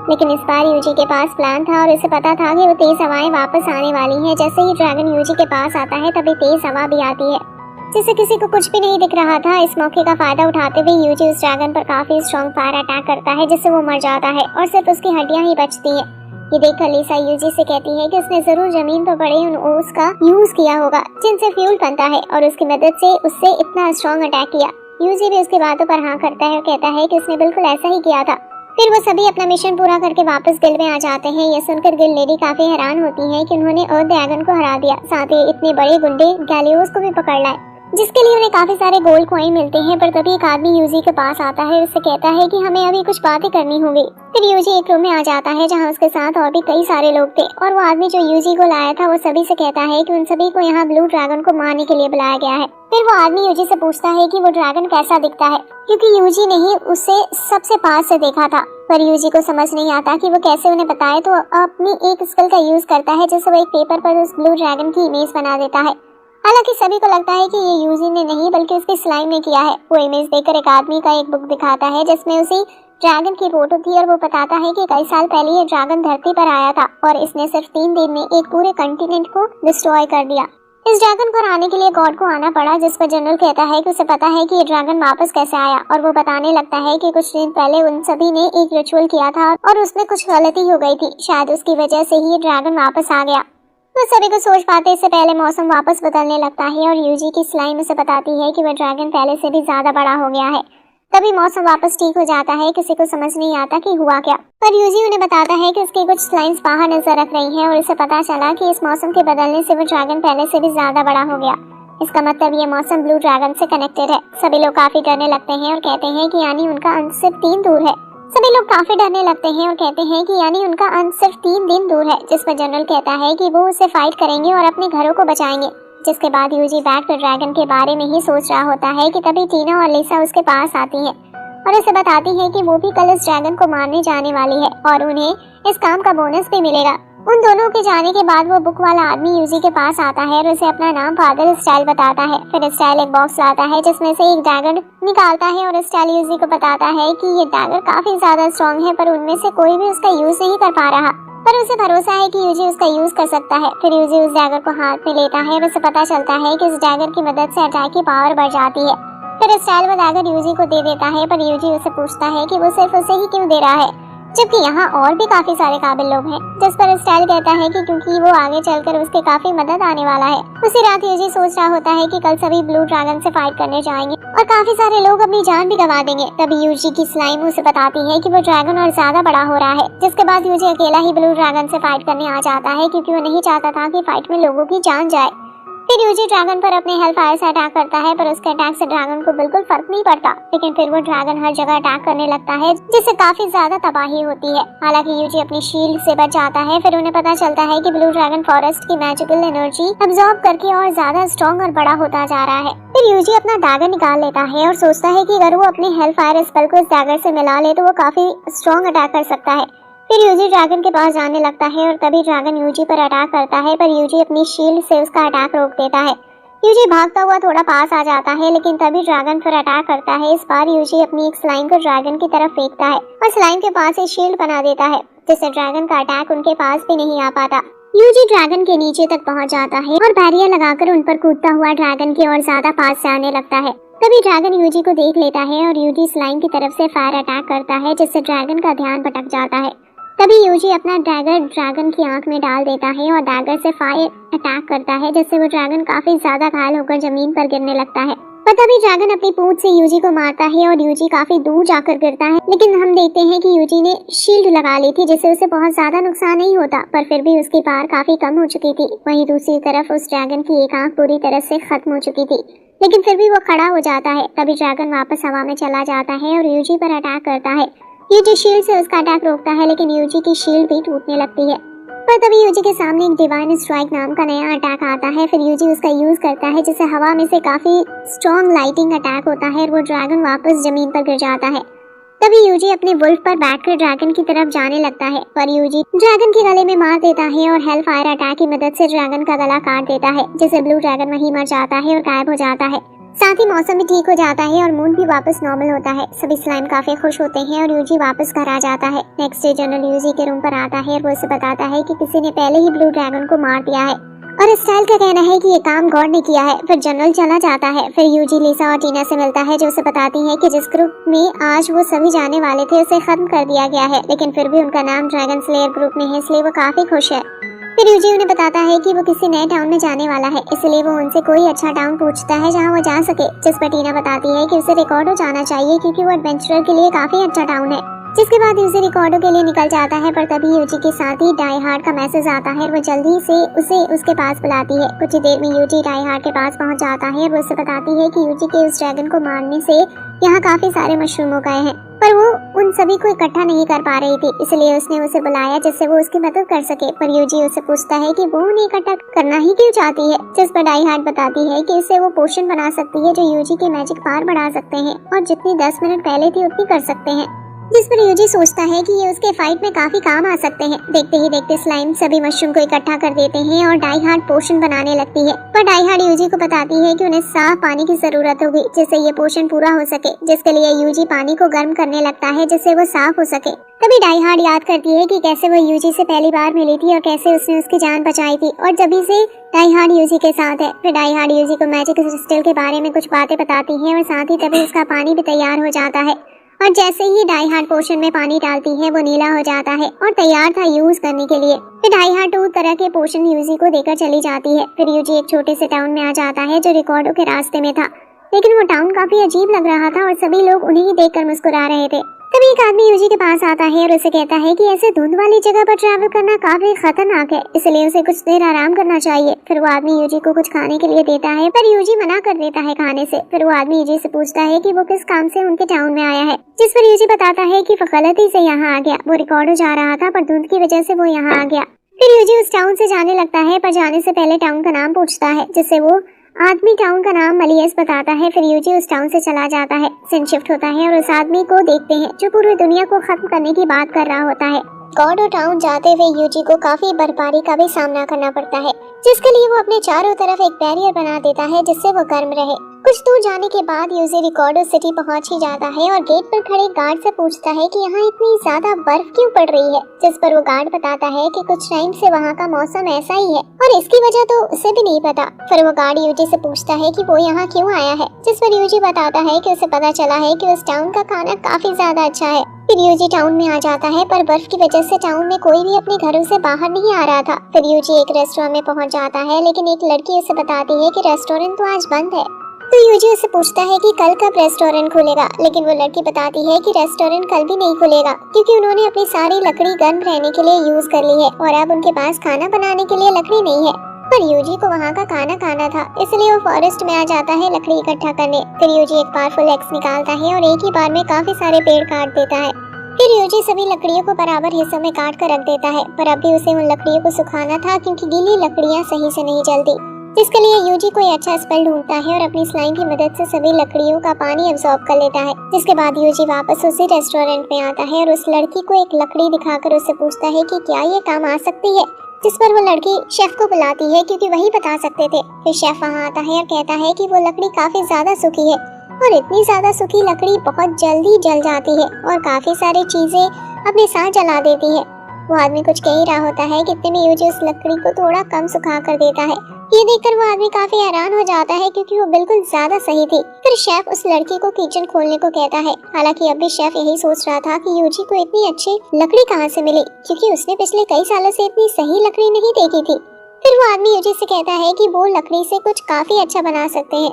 लेकिन इस बार यूजी के पास प्लान था और उसे पता था कि वो तेज हवाएं वापस आने वाली हैं। जैसे ही ड्रैगन यूजी के पास आता है, तभी तेज हवा भी आती है, जिससे किसी को कुछ भी नहीं दिख रहा था। इस मौके का फायदा उठाते हुए यूजी उस ड्रैगन पर काफी स्ट्रॉन्ग फायर अटैक करता है, जिससे वो मर जाता है और सिर्फ उसकी हड्डियां ही बचती है। ये देखकर लिसा यूजी से कहती है कि उसने जरूर जमीन पर पड़े उन ओस का यूज किया होगा, जिनसे फ्यूल बनता है, और उसकी मदद से उससे इतना स्ट्रॉन्ग अटैक किया। यूजी भी उसकी बातों पर हाँ करता है और कहता है कि उसने बिल्कुल ऐसा ही किया था। फिर वो सभी अपना मिशन पूरा करके वापस गिल्ड में आ जाते हैं। ये सुनकर गिल्ड लेडी काफी हैरान होती है कि उन्होंने अर्थ ड्रैगन को हरा दिया, साथ ही इतने बड़े गुंडे गैलियोस को भी पकड़ लाए, जिसके लिए उन्हें काफी सारे गोल्ड कॉइन मिलते हैं। पर तभी एक आदमी यूजी के पास आता है, उससे कहता है कि हमें अभी कुछ बातें करनी होंगी। फिर यूजी एक रूम में आ जाता है जहाँ उसके साथ और भी कई सारे लोग थे, और वो आदमी जो यूजी को लाया था वो सभी से कहता है कि उन सभी को यहाँ ब्लू ड्रैगन को मारने के लिए बुलाया गया है। फिर वो आदमी यूजी से पूछता है कि वो ड्रैगन कैसा दिखता है, क्योंकि यूजी ने ही उसे सबसे पास से देखा था। पर यूजी को समझ नहीं आता कि वो कैसे उन्हें बताए, तो अपनी एक स्किल का यूज करता है जिससे वो एक पेपर पर उस ब्लू ड्रैगन की इमेज बना देता है। हालांकि सभी को लगता है कि ये यूजी ने नहीं बल्कि उसकी स्लाइम ने किया है। वो इमेज देखकर एक आदमी का एक बुक दिखाता है जिसमें उसी ड्रैगन की फोटो थी, और वो बताता है कि कई साल पहले ये ड्रैगन धरती पर आया था और इसने सिर्फ 3 दिन में एक पूरे कंटिनेंट को डिस्ट्रॉय कर दिया। इस ड्रैगन को हराने के लिए गॉड को आना पड़ा, जिस पर जनरल कहता है कि उसे पता है कि ये ड्रैगन वापस कैसे आया, और वो बताने लगता है कि कुछ दिन पहले उन सभी ने एक रिचुअल किया था और उसमें कुछ गलती हो गई थी, शायद उसकी वजह से ही ये ड्रैगन वापस आ गया। वो सभी को सोच पाते इससे पहले मौसम वापस बदलने लगता है, और यूजी की स्लाइम उसे बताती है कि वह ड्रैगन पहले से भी ज्यादा बड़ा हो गया है। तभी मौसम वापस ठीक हो जाता है। किसी को समझ नहीं आता कि हुआ क्या, पर यूजी उन्हें बताता है कि उसकी कुछ स्लाइम्स बाहर नजर रख रही हैं, और उसे पता चला कि इस मौसम के बदलने से वो ड्रैगन पहले से भी ज्यादा बड़ा हो गया। इसका मतलब ये मौसम ब्लू ड्रैगन से कनेक्टेड है। सभी लोग काफी डरने लगते हैं और कहते हैं कि यानी उनका अंत सिर्फ 3 दूर है। सभी लोग काफी डरने लगते हैं और कहते हैं कि यानी उनका अंत सिर्फ 3 दिन दूर है, जिस पर जनरल कहता है कि वो उसे फाइट करेंगे और अपने घरों को बचाएंगे। जिसके बाद यूजी बैठकर ड्रैगन के बारे में ही सोच रहा होता है कि तभी टीना और लिसा उसके पास आती है और उसे बताती है कि वो भी कल इस ड्रैगन को मारने जाने वाली है और उन्हें इस काम का बोनस भी मिलेगा। उन दोनों के जाने के बाद वो बुक वाला आदमी यूजी के पास आता है और उसे अपना नाम फादर स्टाइल बताता है। फिर स्टाइल एक बॉक्स लाता है जिसमें से एक डैगर निकालता है और स्टाइल यूजी को बताता है कि ये डैगर काफी ज्यादा स्ट्रॉन्ग है, पर उनमें से कोई भी उसका यूज नहीं कर पा रहा, पर उसे भरोसा है कि यूजी उसका यूज कर सकता है। फिर यूजी उस डैगर को हाथ में लेता है और उसे पता चलता है कि इस डैगर की मदद से अटैक की पावर बढ़ जाती है। फिर स्टाइल वो डैगर यूजी को दे देता है, पर यूजी उसे पूछता है कि वो सिर्फ उसे ही क्यों दे रहा है, जबकि यहाँ और भी काफी सारे काबिल लोग हैं। जिस पर स्टाइल कहता है कि क्योंकि वो आगे चलकर उसके काफी मदद आने वाला है। उसी रात यूजी सोच रहा होता है कि कल सभी ब्लू ड्रैगन से फाइट करने जाएंगे और काफी सारे लोग अपनी जान भी गंवा देंगे। तभी यूजी की स्लाइम उसे बताती है कि वो ड्रैगन और ज्यादा बड़ा हो रहा है, जिसके बाद यूजी अकेला ही ब्लू ड्रैगन से फाइट करने आ जाता है, क्योंकि वो नहीं चाहता था कि फाइट में लोगों की जान जाए। फिर यूजी ड्रैगन पर अपने हेल फायर से अटैक करता है, पर उसके अटैक से ड्रैगन को बिल्कुल फर्क नहीं पड़ता। लेकिन फिर वो ड्रैगन हर जगह अटैक करने लगता है, जिससे काफी ज्यादा तबाही होती है। हालांकि यूजी अपनी शील्ड से बच जाता है। फिर उन्हें पता चलता है कि ब्लू ड्रैगन फॉरेस्ट की मैजिकल एनर्जी अब्सॉर्ब करके और ज्यादा स्ट्रॉन्ग और बड़ा होता जा रहा है। फिर यूजी अपना डैगर निकाल लेता है और सोचता है कि अगर वो अपने हेल फायर स्पेल को इस डैगर से मिला ले तो वो काफी स्ट्रॉन्ग अटैक कर सकता है। फिर यूजी ड्रैगन के पास जाने लगता है और तभी ड्रैगन यूजी पर अटैक करता है, पर यूजी अपनी शील्ड से उसका अटैक रोक देता है। यूजी भागता हुआ थोड़ा पास आ जाता है, लेकिन तभी ड्रैगन फिर अटैक करता है। इस बार यूजी अपनी एक स्लाइम को ड्रैगन की तरफ फेंकता है और स्लाइम के पास एक शील्ड बना देता है, जिससे ड्रैगन का अटैक उनके पास भी नहीं आ पाता। यूजी ड्रैगन के नीचे तक पहुंच जाता है और बैरियर लगाकर उन पर कूदता हुआ ड्रैगन की ओर ज्यादा पास से आने लगता है। तभी ड्रैगन यूजी को देख लेता है और यूजी स्लाइम की तरफ से फायर अटैक करता है, जिससे ड्रैगन का ध्यान भटक जाता है। तभी यूजी अपना डैगर ड्रैगन की आंख में डाल देता है और डैगर से फायर अटैक करता है, जिससे वो ड्रैगन काफी ज्यादा घायल होकर जमीन पर गिरने लगता है। पर तभी ड्रैगन अपनी पूंछ से यूजी को मारता है और यूजी काफी दूर जाकर गिरता है। लेकिन हम देखते हैं कि यूजी ने शील्ड लगा ली थी, जिससे उसे बहुत ज्यादा नुकसान नहीं होता, पर फिर भी उसकी पावर काफी कम हो चुकी थी। वहीं दूसरी तरफ उस ड्रैगन की एक आंख पूरी तरह से खत्म हो चुकी थी, लेकिन फिर भी वो खड़ा हो जाता है। तभी ड्रैगन वापस हवा में चला जाता है और यूजी पर अटैक करता है। यूजी शील्ड से उसका अटैक रोकता है, लेकिन यूजी की शील्ड भी टूटने लगती है। पर तभी यूजी के सामने एक डिवाइन स्ट्राइक नाम का नया अटैक आता है। फिर यूजी उसका यूज करता है, जिससे हवा में से काफी स्ट्रॉन्ग लाइटिंग अटैक होता है और वो ड्रैगन वापस जमीन पर गिर जाता है। तभी यूजी अपने वुल्फ पर बैठकर ड्रैगन की तरफ जाने लगता है, पर यूजी ड्रैगन के गले में मार देता है और हेल फायर अटैक की मदद से ड्रैगन का गला काट देता है, जिससे ब्लू ड्रैगन वहीं मर जाता है और गायब हो जाता है। साथ ही मौसम भी ठीक हो जाता है और मून भी वापस नॉर्मल होता है। सभी स्लाइम काफी खुश होते हैं और यूजी वापस घर आ जाता है। नेक्स्ट डे जनरल यूजी के रूम पर आता है और वो उसे बताता है कि किसी ने पहले ही ब्लू ड्रैगन को मार दिया है और स्टाइल का कहना है कि ये काम गॉड ने किया है। फिर जनरल चला जाता है। फिर यूजी लिसा और टीना से मिलता है, जो उसे बताती है कि जिस ग्रुप में आज वो सभी जाने वाले थे उसे खत्म कर दिया गया है, लेकिन फिर भी उनका नाम ड्रैगन स्लेयर ग्रुप में है, इसलिए वो काफी खुश है। फिर यूजी उन्हें बताता है कि वो किसी नए टाउन में जाने वाला है, इसलिए वो उनसे कोई अच्छा टाउन पूछता है जहां वो जा सके, जिस पर टीना बताती है कि उसे रिकॉर्डो जाना चाहिए क्योंकि वो एडवेंचरर के लिए काफी अच्छा टाउन है। जिसके बाद यूजी रिकॉर्डो के लिए निकल जाता है, पर तभी यूजी के साथ ही डाई हार्ड का मैसेज आता है। वो जल्दी से उसे उसके पास बुलाती है। कुछ ही देर में यूजी डाई हार्ड के पास पहुंच जाता है। वो उसे बताती है कि यूजी के उस ड्रैगन को मारने से यहाँ काफी सारे मशरूम हो गए हैं, पर वो उन सभी को इकट्ठा नहीं कर पा रही थी, इसलिए उसने उसे बुलाया जिससे वो उसकी मदद कर सके। पर यूजी उससे पूछता है कि वो उन्हें इकट्ठा करना ही क्यों चाहती है, जिस पर डाई हार्ड बताती है कि इससे वो पोशन बना सकती है जो यूजी के मैजिक पावर बढ़ा सकते हैं और जितनी 10 मिनट पहले थी उतनी कर सकते हैं। जिस पर यूजी सोचता है कि ये उसके फाइट में काफी काम आ सकते हैं। देखते ही देखते स्लाइम सभी मशरूम को इकट्ठा कर देते हैं और डाई हार्ड पोशन बनाने लगती है। पर डाई हार्ड यूजी को बताती है कि उन्हें साफ पानी की जरूरत होगी जिससे ये पोशन पूरा हो सके, जिसके लिए यूजी पानी को गर्म करने लगता है जिससे वो साफ हो सके। तभी डाई हार्ड याद करती है कि कैसे वो यूजी से पहली बार मिली थी और कैसे उसने उसकी जान बचाई थी, और जब से डाई हार्ड यूजी के साथ है। फिर डाई हार्ड यूजी को मैजिक क्रिस्टल के बारे में कुछ बातें बताती है और साथ ही तभी उसका पानी भी तैयार हो जाता है। और जैसे ही डाई हार्ड पोशन में पानी डालती है वो नीला हो जाता है और तैयार था यूज करने के लिए। फिर डाई हार्ड 2 तरह के पोशन यूजी को देकर चली जाती है। फिर यूजी एक छोटे से टाउन में आ जाता है जो रिकॉर्डो के रास्ते में था, लेकिन वो टाउन काफी अजीब लग रहा था और सभी लोग उन्हें ही देखकर मुस्कुरा रहे थे। तभी एक आदमी यूजी के पास आता है और उसे कहता है कि ऐसे धुंध वाली जगह पर ट्रैवल करना काफी खतरनाक है, इसलिए उसे कुछ देर आराम करना चाहिए। फिर वो आदमी यूजी को कुछ खाने के लिए देता है, पर यूजी मना कर देता है खाने से। फिर वो आदमी यूजी से पूछता है कि वो किस काम से उनके टाउन में आया है, जिस पर यूजी बताता है कि वो गलती से यहाँ आ गया। वो रिकॉर्डो जा रहा था पर धुंध की वजह से वो यहाँ आ गया। फिर यूजी उस टाउन से जाने लगता है, पर जाने से पहले टाउन का नाम पूछता है, जिससे वो आदमी टाउन का नाम मलियस बताता है। फिर यूजी उस टाउन से चला जाता है। सीन शिफ्ट होता है और उस आदमी को देखते हैं जो पूरी दुनिया को खत्म करने की बात कर रहा होता है। रिकॉर्डो टाउन जाते हुए यूजी को काफी बर्फबारी का भी सामना करना पड़ता है, जिसके लिए वो अपने चारों तरफ एक बैरियर बना देता है जिससे वो गर्म रहे। कुछ दूर जाने के बाद यूजी रिकॉर्डो सिटी पहुंच ही जाता है और गेट पर खड़े गार्ड से पूछता है कि यहाँ इतनी ज्यादा बर्फ क्यों पड़ रही है, जिस पर वो गार्ड बताता है कि कुछ टाइम से वहाँ का मौसम ऐसा ही है और इसकी वजह तो उसे भी नहीं पता। फिर वो गार्ड यूजी से पूछता है कि वो यहाँ क्यों आया है, जिस पर यूजी बताता है कि उसे पता चला है कि उस टाउन का खाना काफी ज्यादा अच्छा है। फिर यूजी टाउन में आ जाता है, पर बर्फ की वजह से टाउन में कोई भी अपने घरों से बाहर नहीं आ रहा था। फिर यूजी एक रेस्टोरेंट में पहुंच जाता है, लेकिन एक लड़की उसे बताती है कि रेस्टोरेंट तो आज बंद है। तो यूजी उसे पूछता है कि कल कब रेस्टोरेंट खुलेगा, लेकिन वो लड़की बताती है कि रेस्टोरेंट कल भी नहीं खुलेगा क्योंकि उन्होंने अपनी सारी लकड़ी गर्म रहने के लिए यूज कर ली है और अब उनके पास खाना बनाने के लिए लकड़ी नहीं है। पर यूजी को वहाँ का खाना खाना था, इसलिए वो फॉरेस्ट में आ जाता है लकड़ी इकट्ठा करने। फिर यूजी एक पावरफुल एक्स निकालता है और एक ही बार में काफी सारे पेड़ काट देता है। फिर यूजी सभी लकड़ियों को बराबर हिस्सों में काट कर रख देता है, पर अब भी उसे उन लकड़ियों को सुखाना था क्योंकि गीली लकड़ियाँ सही से नहीं जलती, जिसके लिए यूजी कोई अच्छा स्पेल ढूंढता है और अपनी स्लाइम की मदद से सभी लकड़ियों का पानी अब्सॉर्ब कर लेता है। जिसके बाद यूजी वापस उसी रेस्टोरेंट में आता है और उस लड़की को एक लकड़ी दिखाकर उससे पूछता है कि क्या ये काम आ सकती है, जिस पर वो लड़की शेफ को बुलाती है क्योंकि वही बता सकते थे। फिर शेफ वहाँ आता है और कहता है कि वो लकड़ी काफी ज्यादा सूखी है और इतनी ज्यादा सूखी लकड़ी बहुत जल्दी जल जाती है और काफी सारी चीजें अपने साथ जला देती है। वो आदमी कुछ कह ही रहा होता है कि इतने में यूजी उस लकड़ी को थोड़ा कम सुखा कर देता है। ये देखकर वो आदमी काफी हैरान हो जाता है क्योंकि वो बिल्कुल ज्यादा सही थी। फिर शेफ उस लड़की को किचन खोलने को कहता है। हालांकि अब भी शेफ यही सोच रहा था कि यूजी को इतनी अच्छी लकड़ी कहाँ से मिली, क्योंकि उसने पिछले कई सालों से इतनी सही लकड़ी नहीं देखी थी। फिर वो आदमी यूजी से कहता है कि वो लकड़ी से कुछ काफी अच्छा बना सकते हैं,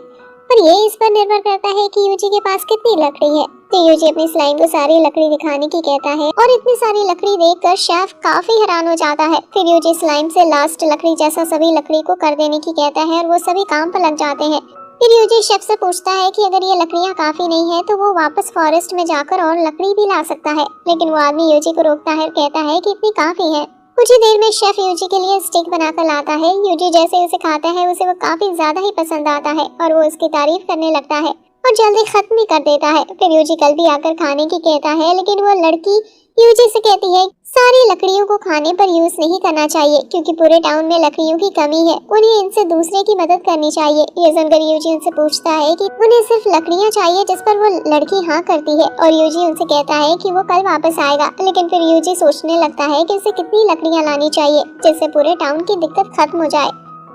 पर ये इस पर निर्भर करता है कि यूजी के पास कितनी लकड़ी है। तो यूजी अपनी स्लाइम को सारी लकड़ी दिखाने की कहता है और इतनी सारी लकड़ी देखकर शेफ काफी हैरान हो जाता है। फिर यूजी स्लाइम से लास्ट लकड़ी जैसा सभी लकड़ी को कर देने की कहता है और वो सभी काम पर लग जाते हैं। फिर यूजी शेफ से पूछता है कि अगर ये लकड़ियाँ काफी नहीं है तो वो वापस फॉरेस्ट में जाकर और लकड़ी भी ला सकता है, लेकिन वो आदमी यूजी को रोकता है और कहता है कि इतनी काफी है। कुछ ही देर में शेफ यूजी के लिए स्टिक बनाकर लाता है। यूजी जैसे उसे खाता है उसे वो काफी ज्यादा ही पसंद आता है और वो उसकी तारीफ करने लगता है और जल्दी खत्म भी कर देता है। फिर यूजी कल भी आकर खाने की कहता है, लेकिन वो लड़की यूजी से कहती है सारी लकड़ियों को खाने पर यूज नहीं करना चाहिए क्योंकि पूरे टाउन में लकड़ियों की कमी है, उन्हें इनसे दूसरे की मदद करनी चाहिए। ये सुनकर यूजी उनसे पूछता है कि उन्हें सिर्फ लकड़ियाँ चाहिए, जिस पर वो लड़की हाँ करती है और यूजी उनसे कहता है कि वो कल वापस आएगा। लेकिन फिर यूजी सोचने लगता है कि उसे कितनी लकड़ियाँ लानी चाहिए जिससे पूरे टाउन की दिक्कत खत्म हो जाए।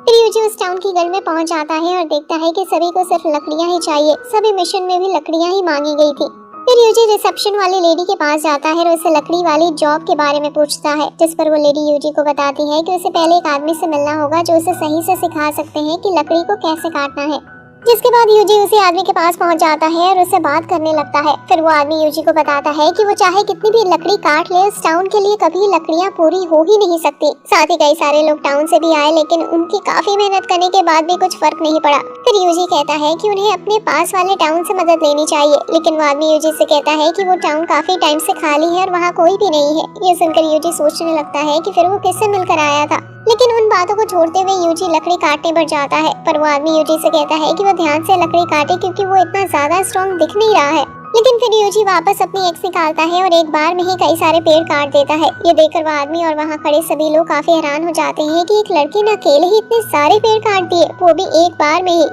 फिर यूजी उस टाउन की गली में पहुंच जाता है और देखता है कि सभी को सिर्फ लकड़ियां ही चाहिए। सभी मिशन में भी लकड़ियां ही मांगी गई थी। फिर यूजी रिसेप्शन वाली लेडी के पास जाता है और उसे लकड़ी वाली जॉब के बारे में पूछता है, जिस पर वो लेडी यूजी को बताती है कि उसे पहले एक आदमी से मिलना होगा जो उसे सही से सिखा सकते हैं कि लकड़ी को कैसे काटना है। जिसके बाद यूजी उसी आदमी के पास पहुंच जाता है और उससे बात करने लगता है। फिर वो आदमी यूजी को बताता है कि वो चाहे कितनी भी लकड़ी काट ले, उस टाउन के लिए कभी लकड़ियां पूरी हो ही नहीं सकती। साथ ही कई सारे लोग टाउन से भी आए, लेकिन उनकी काफी मेहनत करने के बाद भी कुछ फर्क नहीं पड़ा। फिर यूजी कहता है कि उन्हें अपने पास वाले टाउन से मदद लेनी चाहिए, लेकिन वो आदमी यूजी से कहता है कि वो टाउन काफी टाइम से खाली है और वहाँ कोई भी नहीं है। ये सुनकर यूजी सोचने लगता है कि फिर वो किससे मिलकर आया था, लेकिन उन बातों को छोड़ते हुए यूजी लकड़ी काटने पर जाता है। पर वो आदमी यूजी से कहता है कि वो ध्यान से लकड़ी काटे, क्योंकि वो इतना ज्यादा स्ट्रॉन्ग दिख नहीं रहा है। लेकिन फिर यूजी वापस अपनी एक्स निकालता है और एक बार में ही कई सारे पेड़ काट देता है। ये देखकर वो आदमी और वहाँ खड़े सभी लोग काफी हैरान हो जाते हैं कि एक लड़के ने अकेले ही इतने सारे पेड़ काट दिए, वो भी एक बार में ही।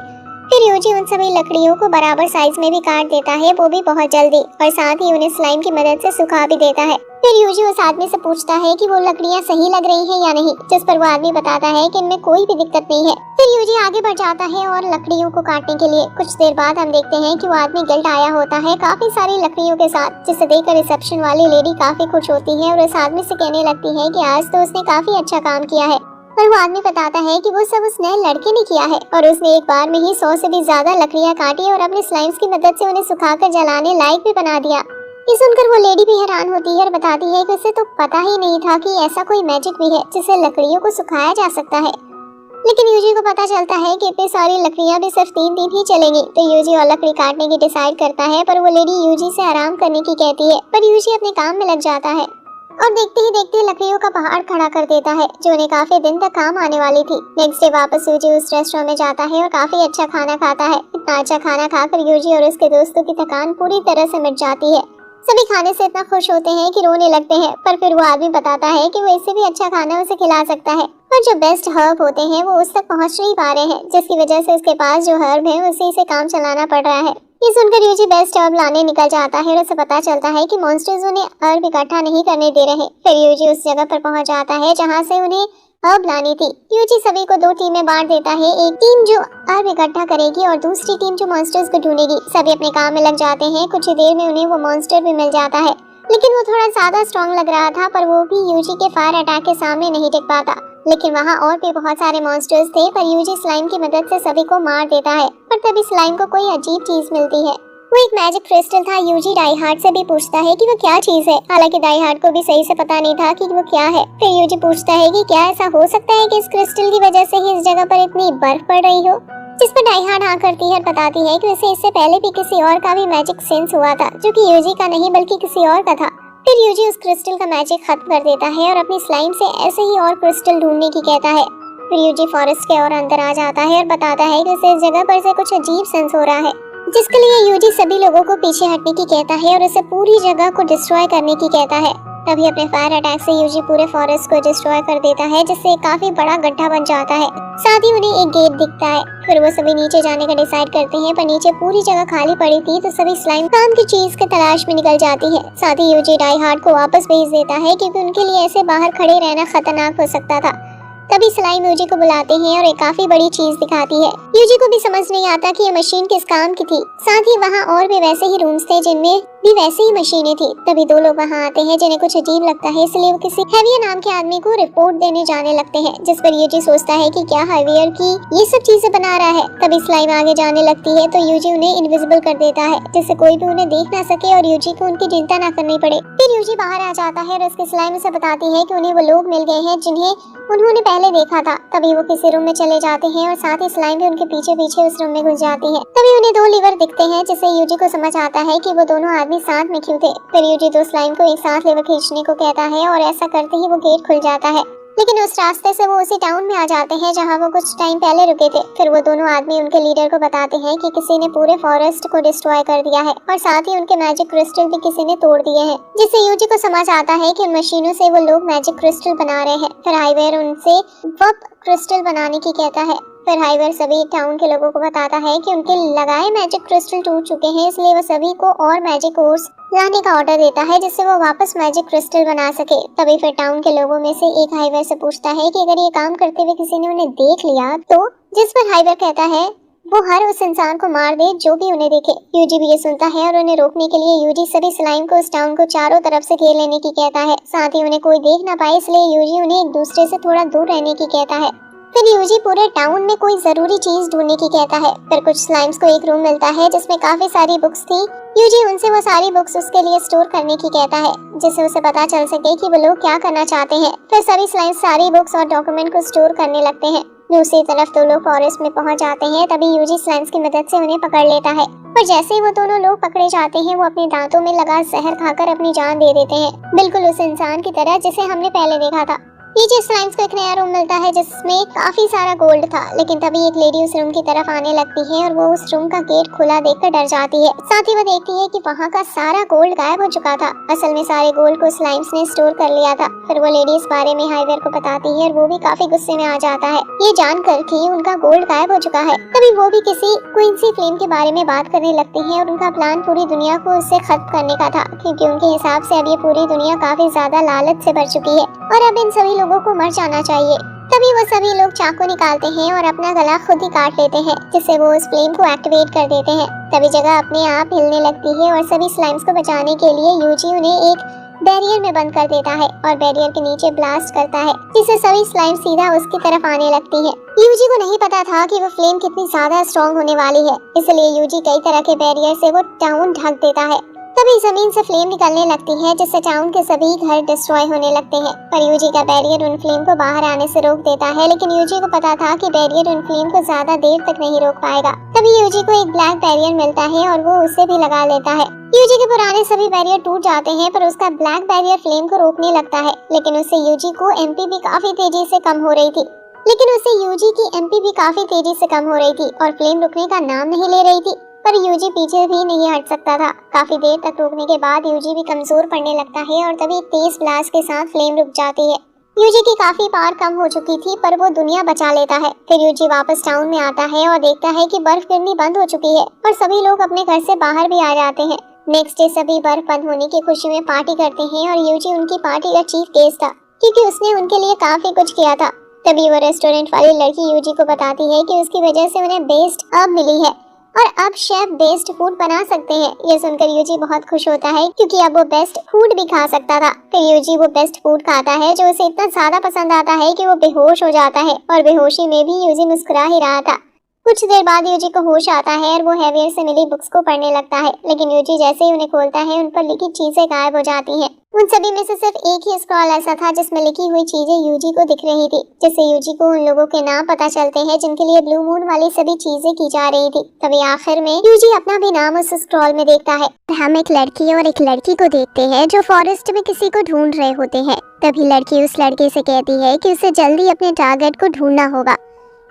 फिर यूजी उन सभी लकड़ियों को बराबर साइज में भी काट देता है, वो भी बहुत जल्दी, और साथ ही उन्हें स्लाइम की मदद से सुखा भी देता है। फिर यूजी उस आदमी से पूछता है कि वो लकड़ियां सही लग रही हैं या नहीं, जिस पर वो आदमी बताता है कि इनमें कोई भी दिक्कत नहीं है। फिर यूजी आगे बढ़ जाता है और लकड़ियों को काटने के लिए। कुछ देर बाद हम देखते हैं कि वो आदमी गिल्ड आया होता है काफी सारी लकड़ियों के साथ, जिसे देखकर रिसेप्शन वाली लेडी काफी खुश होती है और उस आदमी से कहने लगती है कि आज तो उसने काफी अच्छा काम किया है। और वो आदमी बताता है कि वो सब उस नए लड़के ने किया है और उसने एक बार में ही 100 से भी ज्यादा लकड़ियां काटी और अपने स्लाइम्स की मदद से उन्हें सुखाकर जलाने लायक भी बना दिया। ये सुनकर वो लेडी भी हैरान होती है और बताती है कि उसे तो पता ही नहीं था कि ऐसा कोई मैजिक भी है जिससे लकड़ियों को सुखाया जा सकता है। लेकिन यूजी को पता चलता है कि इतनी सारी लकड़ियां भी सिर्फ 3 दिन ही चलेंगी, तो यूजी और लकड़ी काटने की डिसाइड करता है। पर वो लेडी यूजी से आराम करने की कहती है, पर यूजी अपने काम में लग जाता है और देखते ही देखते लकड़ियों का पहाड़ खड़ा कर देता है, जो उन्हें काफी दिन तक काम आने वाली थी। नेक्स्ट डे वापस यूजी उस रेस्टोरेंट में जाता है और काफी अच्छा खाना खाता है। इतना अच्छा खाना खाकर यूजी और उसके दोस्तों की थकान पूरी तरह से मिट जाती है। सभी खाने से इतना खुश होते हैं कि रोने लगते हैं, पर फिर वो आदमी बताता है कि वो इससे भी अच्छा खाना उसे खिला सकता है, पर जो बेस्ट हर्ब होते हैं वो उस तक पहुंच नहीं पा रहे हैं, जिसकी वजह से उसके पास जो हर्ब है उसी से काम चलाना पड़ रहा है। ये सुनकर यूजी बेस्ट हर्ब लाने निकल जाता है और उसे पता चलता है कि मॉन्स्टर्स उन्हें हर्ब इकट्ठा नहीं करने दे रहे। फिर यूजी उस जगह पर पहुंच जाता है जहाँ से उन्हें हर्ब लानी थी। यूजी सभी को 2 टीम में बांट देता है, एक टीम जो हर्ब इकट्ठा करेगी और दूसरी टीम जो मॉन्स्टर्स को ढूंढेगी। सभी अपने काम में लग जाते हैं। कुछ ही देर में उन्हें वो मॉन्स्टर भी मिल जाता है, लेकिन वो थोड़ा ज्यादा स्ट्रॉन्ग लग रहा था, पर वो भी यूजी के फायर अटैक के सामने नहीं टिक पाता। लेकिन वहाँ और भी बहुत सारे मॉन्स्टर्स थे, पर यूजी स्लाइम की मदद से सभी को मार देता है। पर तभी स्लाइम को कोई अजीब चीज मिलती है। वो एक मैजिक क्रिस्टल था। यूजी डाई हार्ड से भी पूछता है कि वो क्या चीज है, हालांकि डाई हार्ड को भी सही से पता नहीं था कि वो क्या है। फिर यूजी पूछता है कि क्या ऐसा हो सकता है कि इस क्रिस्टल की वजह से ही इस जगह पर इतनी बर्फ पड़ रही हो, जिस पर डाई हार्ड हाँ करती है और बताती है कि उसे इससे पहले भी किसी और का भी मैजिक सेंस हुआ था, जो कि यूजी का नहीं बल्कि किसी और का था। फिर यूजी उस क्रिस्टल का मैजिक खत्म कर देता है और अपनी स्लाइम से ऐसे ही और क्रिस्टल ढूंढने की कहता है। फिर यूजी फॉरेस्ट के और अंदर आ जाता है और बताता है कि उसे इस जगह पर से कुछ अजीब सेंस हो रहा है, जिसके लिए यूजी सभी लोगों को पीछे हटने की कहता है और उसे पूरी जगह को डिस्ट्रॉय करने की कहता है। तभी अपने फायर अटैक से यूजी पूरे फॉरेस्ट को डिस्ट्रॉय कर देता है, जिससे एक काफी बड़ा गड्ढा बन जाता है। साथ ही उन्हें एक गेट दिखता है। फिर वो सभी नीचे जाने का डिसाइड करते हैं, पर नीचे पूरी जगह खाली पड़ी थी, तो सभी स्लाइम काम की चीज के तलाश में निकल जाती है। साथ ही यूजी डाई हार्ड को वापस भेज देता है, क्योंकि उनके लिए ऐसे बाहर खड़े रहना खतरनाक हो सकता था। तभी स्लाइम यूजी को बुलाते हैं और एक काफी बड़ी चीज दिखाती है। यूजी को भी समझ नहीं आता कि ये मशीन किस काम की थी। साथ ही वहाँ और भी वैसे ही रूम्स थे जिनमें भी वैसे ही मशीनें थी। तभी 2 लोग वहाँ आते हैं जिन्हें कुछ अजीब लगता है, इसलिए वो किसी हैवियर नाम के आदमी को रिपोर्ट देने जाने लगते हैं, जिस पर यूजी सोचता है कि क्या हैवियर की ये सब चीजें बना रहा है। तभी स्लाइम आगे जाने लगती है, तो यूजी उन्हें इनविजिबल कर देता है, जिससे कोई भी उन्हें देख ना सके और यूजी को उनकी चिंता ना करनी पड़े। फिर यूजी बाहर आ जाता है और उसके स्लाइम उसे बताती है कि उन्हें वो लोग मिल गए हैं जिन्हें उन्होंने पहले देखा था। तभी वो किसी रूम में चले जाते हैं और साथ ही स्लाइम भी उनके पीछे पीछे उस रूम में घुस जाती है। तभी उन्हें 2 लीवर दिखते हैं, जिससे यूजी को समझ आता है कि वो दोनों आदमी साथ में क्यों थे। फिर यूजी 2 स्लाइम को एक साथ लीवर खींचने को कहता है और ऐसा करते ही वो गेट खुल जाता है। लेकिन उस रास्ते से वो उसी टाउन में आ जाते हैं जहाँ वो कुछ टाइम पहले रुके थे। फिर वो दोनों आदमी उनके लीडर को बताते हैं कि किसी ने पूरे फॉरेस्ट को डिस्ट्रॉय कर दिया है और साथ ही उनके मैजिक क्रिस्टल भी किसी ने तोड़ दिए हैं, जिससे यूजी को समझ आता है कि उन मशीनों से वो लोग मैजिक क्रिस्टल बना रहे हैं। फिर हाईवेयर उनसे वप क्रिस्टल बनाने की कहता है। फिर हाईवेयर सभी टाउन के लोगों को बताता है कि उनके लगाए मैजिक क्रिस्टल टूट चुके हैं, इसलिए वो सभी को और मैजिक ओर्स लाने का ऑर्डर देता है, जिससे वो वापस मैजिक क्रिस्टल बना सके। तभी फिर टाउन के लोगों में से एक हाईवेयर से पूछता है कि अगर ये काम करते हुए किसी ने उन्हें देख लिया तो, जिस पर हाईवेयर कहता है वो हर उस इंसान को मार दे जो भी उन्हें देखे। यूजी भी ये सुनता है और उन्हें रोकने के लिए यूजी सभी स्लाइम को उस टाउन को चारों तरफ से घेर लेने की कहता है। साथ ही उन्हें कोई देख ना पाए, इसलिए यूजी उन्हें एक दूसरे से थोड़ा दूर रहने की कहता है। फिर यूजी पूरे टाउन में कोई जरूरी चीज ढूंढने की कहता है। फिर कुछ स्लाइम्स को एक रूम मिलता है जिसमें काफी सारी बुक्स थी। यूजी उनसे वो सारी बुक्स उसके लिए स्टोर करने की कहता है, जिससे उसे पता चल सके कि वो लोग क्या करना चाहते हैं। फिर सभी स्लाइम्स सारी बुक्स और डॉक्यूमेंट को स्टोर करने लगते हैं। दूसरी तरफ दो लोग फॉरेस्ट में पहुंच जाते हैं। तभी यूजी स्लाइम्स की मदद से उन्हें पकड़ लेता है। पर जैसे ही वो दोनों लोग पकड़े जाते हैं, वो अपने दांतों में लगा जहर खाकर अपनी जान दे देते हैं, बिल्कुल उस इंसान की तरह जिसे हमने पहले देखा था। नीचे स्लाइम्स को एक नया रूम मिलता है जिसमें काफी सारा गोल्ड था, लेकिन तभी एक लेडी उस रूम की तरफ आने लगती है और वो उस रूम का गेट खुला देखकर डर जाती है। साथ ही वो देखती है कि वहाँ का सारा गोल्ड गायब हो चुका था। असल में सारे गोल्ड को स्लाइम्स ने स्टोर कर लिया था। फिर वो लेडी इस बारे में हाईवेयर को बताती है और वो भी काफी गुस्से में आ जाता है, ये जानकर कि उनका गोल्ड गायब हो चुका है। तभी वो भी किसी क्वींसी फ्लेम के बारे में बात करने लगती है और उनका प्लान पूरी दुनिया को उससे खत्म करने का था, क्योंकि उनके हिसाब से अब ये पूरी दुनिया काफी ज्यादा लालच से भर चुकी है और अब इन सभी लोगों को मर जाना चाहिए। तभी वो सभी लोग चाकू निकालते हैं और अपना गला खुद ही काट लेते हैं, जिससे वो उस फ्लेम को एक्टिवेट कर देते हैं। तभी जगह अपने आप हिलने लगती है और सभी स्लाइम्स को बचाने के लिए यूजी उन्हें एक बैरियर में बंद कर देता है और बैरियर के नीचे ब्लास्ट करता है, जिससे सभी स्लाइम सीधा उसकी तरफ आने लगती है। यूजी को नहीं पता था कि वो फ्लेम कितनी ज्यादा स्ट्रॉन्ग होने वाली है, इसलिए यूजी कई तरह के बैरियर से वो टाउन ढक देता है। तभी जमीन से फ्लेम निकलने लगती है, जिससे टाउन के सभी घर डिस्ट्रॉय होने लगते हैं। पर यूजी का बैरियर उन फ्लेम को बाहर आने से रोक देता है, लेकिन यूजी को पता था कि बैरियर उन फ्लेम को ज्यादा देर तक नहीं रोक पाएगा। तभी यूजी को एक ब्लैक बैरियर मिलता है और वो उसे भी लगा लेता है। यूजी के पुराने सभी बैरियर टूट जाते हैं, पर उसका ब्लैक बैरियर फ्लेम को रोकने लगता है, लेकिन उससे यूजी को एमपी भी काफी तेजी से कम हो रही थी। और फ्लेम रुकने का नाम नहीं ले रही थी। पर यूजी पीछे भी नहीं हट सकता था। काफी देर तक रोकने के बाद यूजी भी कमजोर पड़ने लगता है और तभी तेज ब्लास्ट के साथ फ्लेम रुक जाती है। यूजी की काफी पावर कम हो चुकी थी, पर वो दुनिया बचा लेता है। फिर यूजी वापस टाउन में आता है और देखता है कि बर्फ गिरनी बंद हो चुकी है और सभी लोग अपने घर से बाहर भी आ जाते हैं। नेक्स्ट डे सभी बर्फ बंद होने की खुशी में पार्टी करते हैं और यूजी उनकी पार्टी का चीफ गेस्ट था, क्योंकि उसने उनके लिए काफी कुछ किया था। तभी वो रेस्टोरेंट वाली लड़की यूजी को बताती है कि उसकी वजह से उन्हें बेस्ट अब मिली है और अब शेफ बेस्ट फूड बना सकते हैं। ये सुनकर यूजी बहुत खुश होता है, क्योंकि अब वो बेस्ट फूड भी खा सकता था। फिर यूजी वो बेस्ट फूड खाता है जो उसे इतना ज्यादा पसंद आता है कि वो बेहोश हो जाता है और बेहोशी में भी यूजी मुस्कुरा ही रहा था। कुछ देर बाद यूजी को होश आता है और वो हैवियर से मिली बुक्स को पढ़ने लगता है, लेकिन यूजी जैसे ही उन्हें खोलता है, उन पर लिखी चीजें गायब हो जाती हैं। उन सभी में से सिर्फ एक ही स्क्रॉल ऐसा था जिसमें लिखी हुई चीजें यूजी को दिख रही थी, जिससे यूजी को उन लोगों के नाम पता चलते हैं जिनके लिए ब्लू मून वाली सभी चीजें की जा रही थी। तभी आखिर में यूजी अपना भी नाम उस स्क्रॉल में देखता है। हम एक लड़की और एक लड़की को देखते हैं जो फॉरेस्ट में किसी को ढूंढ रहे होते हैं। तभी लड़की उस लड़के से कहती है कि उसे जल्दी अपने टारगेट को ढूंढना होगा,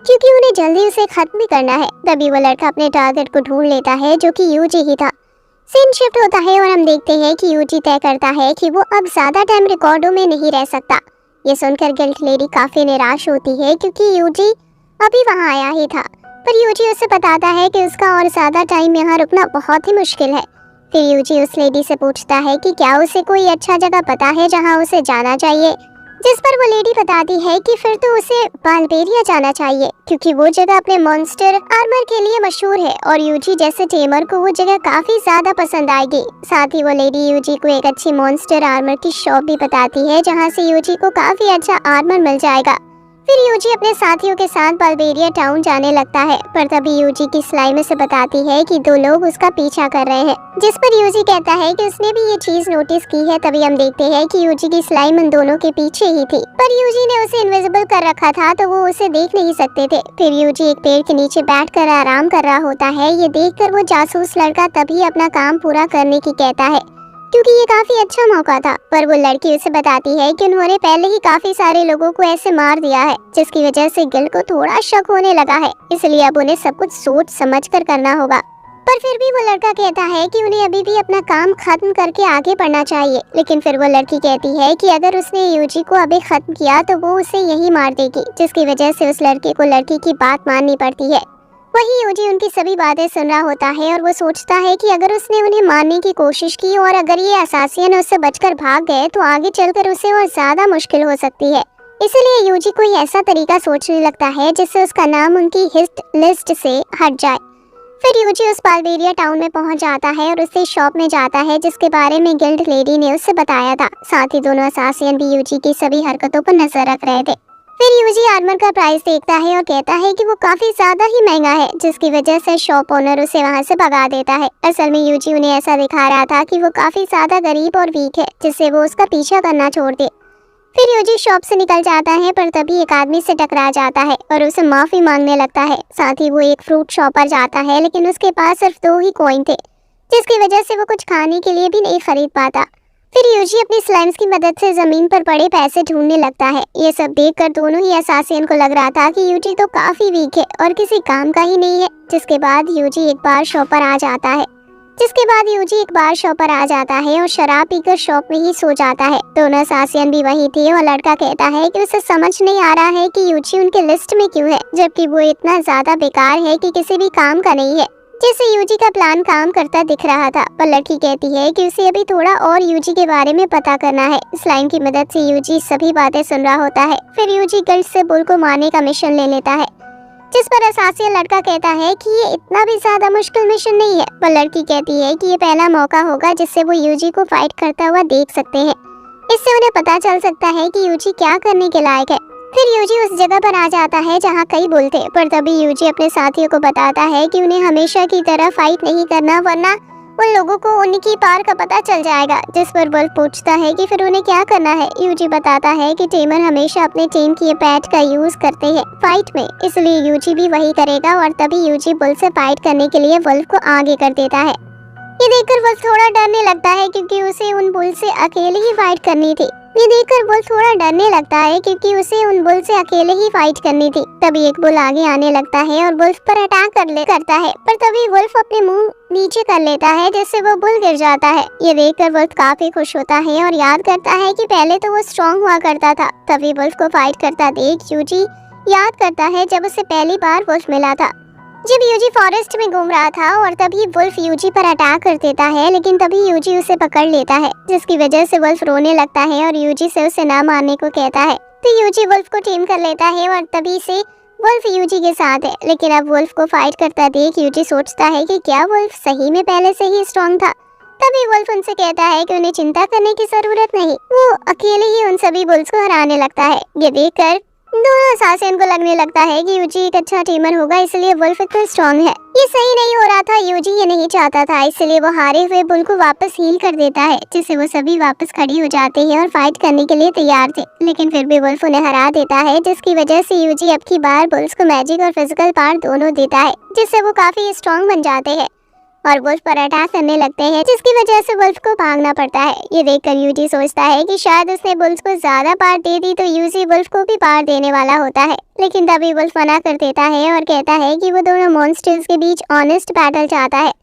क्योंकि उन्हें जल्दी उसे खत्म भी करना है। तभी वो लड़का अपने टारगेट को ढूंढ लेता है, जो कि यूजी ही था। सीन शिफ्ट होता है और हम देखते हैं कि यूजी तय करता है कि वो अब ज्यादा टाइम रिकॉर्डों में नहीं रह सकता। ये सुनकर गिल्ट लेडी काफी निराश होती है, क्योंकि यूजी अभी वहाँ आया ही था। पर यूजी उसे बताता है कि उसका और ज्यादा टाइम यहाँ रुकना बहुत ही मुश्किल है। फिर यूजी उस लेडी से पूछता है कि क्या उसे कोई अच्छा जगह पता है जहाँ उसे जाना चाहिए, जिस पर वो लेडी बताती है कि फिर तो उसे बाल्बेरिया जाना चाहिए, क्योंकि वो जगह अपने मॉन्स्टर आर्मर के लिए मशहूर है और यूजी जैसे टेमर को वो जगह काफी ज्यादा पसंद आएगी। साथ ही वो लेडी यूजी को एक अच्छी मॉन्स्टर आर्मर की शॉप भी बताती है, जहां से यूजी को काफी अच्छा आर्मर मिल जाएगा। फिर यूजी अपने साथियों के साथ बाल्बेरिया टाउन जाने लगता है, पर तभी यूजी की स्लाइम उसे बताती है कि दो लोग उसका पीछा कर रहे हैं, जिस पर यूजी कहता है कि उसने भी ये चीज नोटिस की है। तभी हम देखते हैं कि यूजी की स्लाइम उन दोनों के पीछे ही थी, पर यूजी ने उसे इनविजिबल कर रखा था, तो वो उसे देख नहीं सकते थे। फिर यूजी एक पेड़ के नीचे बैठकर आराम कर रहा होता है। ये देखकर वो जासूस लड़का तभी अपना काम पूरा करने की कहता है, क्योंकि ये काफी अच्छा मौका था। पर वो लड़की उसे बताती है कि उन्होंने पहले ही काफी सारे लोगों को ऐसे मार दिया है, जिसकी वजह से गिल को थोड़ा शक होने लगा है, इसलिए अब उन्हें सब कुछ सोच समझ कर करना होगा। पर फिर भी वो लड़का कहता है कि उन्हें अभी भी अपना काम खत्म करके आगे बढ़ना चाहिए। लेकिन फिर वो लड़की कहती है कि अगर उसने यूजी को अभी खत्म किया तो वो उसे यही मार देगी, जिसकी वजह से उस लड़के को लड़की की बात माननी पड़ती है। वही यूजी उनकी सभी बातें सुन रहा होता है और वो सोचता है कि अगर उसने उन्हें मारने की कोशिश की और अगर ये असासियन उससे बचकर भाग गए तो आगे चलकर उसे और ज्यादा मुश्किल हो सकती है। इसलिए यूजी कोई ऐसा तरीका सोचने लगता है जिससे उसका नाम उनकी हिट लिस्ट से हट जाए। फिर यूजी उस बाल्बेरिया टाउन में पहुंच जाता है और उससे शॉप में जाता है जिसके बारे में गिल्ड लेडी ने उससे बताया था। साथ ही दोनों असासियन भी यूजी की सभी हरकतों पर नजर रख रहे थे। फिर यूजी आर्मर का प्राइस देखता है और कहता है कि वो काफी ज्यादा ही महंगा है, जिसकी वजह से शॉप ओनर उसे वहां से भगा देता है। असल में यूजी उन्हें ऐसा दिखा रहा था कि वो काफी ज्यादा गरीब और वीक है, जिससे वो उसका पीछा करना छोड़ दे। फिर यूजी शॉप से निकल जाता है, पर तभी एक आदमी से टकरा जाता है और उसे माफी मांगने लगता है। साथ ही वो एक फ्रूट शॉप पर जाता है, लेकिन उसके पास सिर्फ 2 ही कॉइन थे, जिसकी वजह से वो कुछ खाने के लिए भी नहीं खरीद पाता। फिर यूजी अपनी स्लाइम्स की मदद से जमीन पर पड़े पैसे ढूंढने लगता है। ये सब देखकर दोनों ही असासिन को लग रहा था कि यूजी तो काफी वीक है और किसी काम का ही नहीं है। जिसके बाद यूजी एक बार शॉप पर आ जाता है और शराब पीकर शॉप में ही सो जाता है। दोनों असासिन भी वही थे और लड़का कहता है कि उसे समझ नहीं आ रहा है कि यूजी उनके लिस्ट में क्यों है, जबकि वो इतना ज्यादा बेकार है कि किसी भी काम का नहीं है। जैसे यूजी का प्लान काम करता दिख रहा था, पर लड़की कहती है कि उसे अभी थोड़ा और यूजी के बारे में पता करना है। स्लाइम की मदद से यूजी सभी बातें सुन रहा होता है। फिर यूजी गर्ल्स से बुल को मारने का मिशन ले लेता है, जिस पर असासिन लड़का कहता है कि ये इतना भी ज्यादा मुश्किल मिशन नहीं है, पर लड़की कहती है कि ये पहला मौका होगा जिससे वो यूजी को फाइट करता हुआ देख सकते हैं। इससे उन्हें पता चल सकता है कि यूजी क्या करने के लायक है। फिर यूजी उस जगह पर आ जाता है जहाँ कई बुल थे, पर तभी यूजी अपने साथियों को बताता है कि उन्हें हमेशा की तरह फाइट नहीं करना, वरना उन लोगों को उनकी पार का पता चल जाएगा। जिस पर बुल पूछता है कि फिर उन्हें क्या करना है। यूजी बताता है कि टेमर हमेशा अपने टीम की पैट का यूज करते हैं फाइट में, इसलिए यूजी भी वही करेगा। और तभी यूजी बुल से फाइट करने के लिए वुल्फ को आगे कर देता है। ये देखकर वुल्फ थोड़ा डरने लगता है, क्योंकि उसे उन बुल से अकेले ही फाइट करनी थी। तभी एक बुल आगे आने लगता है और वुल्फ पर अटैक करता है, पर तभी वुल्फ अपने मुंह नीचे कर लेता है, जिससे वो बुल गिर जाता है। ये देखकर वुल्फ काफी खुश होता है और याद करता है कि पहले तो वो स्ट्रॉन्ग हुआ करता था। तभी वुल्फ को फाइट करता देख यूजी याद करता है जब उसे पहली बार वुल्फ मिला था, जब यूजी फॉरेस्ट में घूम रहा था। और तभी वुल्फ यूजी पर अटैक कर देता है, लेकिन तभी यूजी उसे पकड़ लेता है, जिसकी वजह से वुल्फ रोने लगता है और यूजी से उसे ना मारने को कहता है। तो यूजी वुल्फ को टीम कर लेता है और तभी से वुल्फ यूजी के साथ है। लेकिन अब वुल्फ को फाइट करता देख यूजी सोचता है कि क्या वुल्फ सही में पहले से ही स्ट्रॉन्ग था। तभी वुल्फ उनसे कहता है कि उन्हें चिंता करने की जरूरत नहीं, वो अकेले ही उन सभी बुल्स को हराने लगता है। ये देखकर दोनों असासिन को लगने लगता है कि यूजी एक अच्छा टीमर होगा, इसलिए वुल्फ इतना स्ट्रॉन्ग है। ये सही नहीं हो रहा था, यूजी ये नहीं चाहता था, इसलिए वो हारे हुए बुल को वापस हील कर देता है, जिससे वो सभी वापस खड़ी हो जाते हैं और फाइट करने के लिए तैयार थे। लेकिन फिर भी वुल्फ उन्हें हरा देता है, जिसकी वजह से यूजी अब की बार बुल्स को मैजिक और फिजिकल पावर दोनों देता है, जिससे वो काफी स्ट्रॉन्ग बन जाते हैं और वुल्फ पर अटैक करने लगते हैं, जिसकी वजह से वुल्फ को भागना पड़ता है। ये देखकर यूजी सोचता है कि शायद उसने बुल्स को ज्यादा पार दे दी तो यूजी वुल्फ को भी पार देने वाला होता है। लेकिन तभी वुल्फ मना कर देता है और कहता है कि वो दोनों मॉन्स्टर्स के बीच ऑनेस्ट बैटल चाहता है।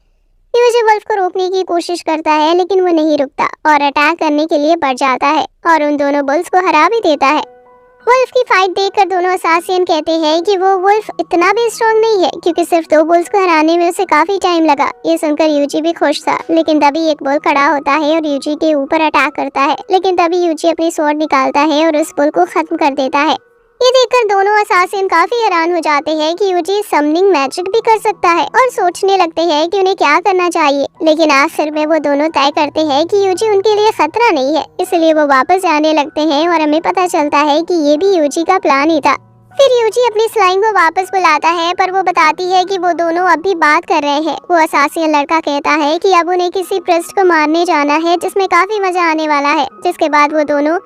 यूजी वुल्फ को रोकने की कोशिश करता है, लेकिन वो नहीं रुकता और अटैक करने के लिए बढ़ जाता है और उन दोनों बुल्स को हरा भी देता है। वुल्फ की फाइट देखकर दोनों असासिन कहते हैं कि वो वुल्फ इतना भी स्ट्रॉन्ग नहीं है, क्योंकि सिर्फ 2 बुल्स को हराने में उसे काफी टाइम लगा। ये सुनकर यूजी भी खुश था, लेकिन तभी एक बुल खड़ा होता है और यूजी के ऊपर अटैक करता है। लेकिन तभी यूजी अपनी स्वॉर्ड निकालता है और उस बुल को खत्म कर देता है। ये देखकर दोनों असासिन काफी हैरान हो जाते हैं कि यूजी समनिंग मैजिक भी कर सकता है और सोचने लगते हैं कि उन्हें क्या करना चाहिए। लेकिन आखिर में वो दोनों तय करते हैं कि यूजी उनके लिए खतरा नहीं है, इसलिए वो वापस जाने लगते हैं और हमें पता चलता है कि ये भी यूजी का प्लान ही था। फिर यूजी अपनी स्लाइम को वापस बुलाता है, पर वो बताती है कि वो दोनों अब भी बात कर रहे हैं। वो असासिन लड़का कहता है कि अब उन्हें किसी प्रेस्ट को मारने जाना है, जिसमें काफी मजा आने वाला है। जिसके बाद वो दोनों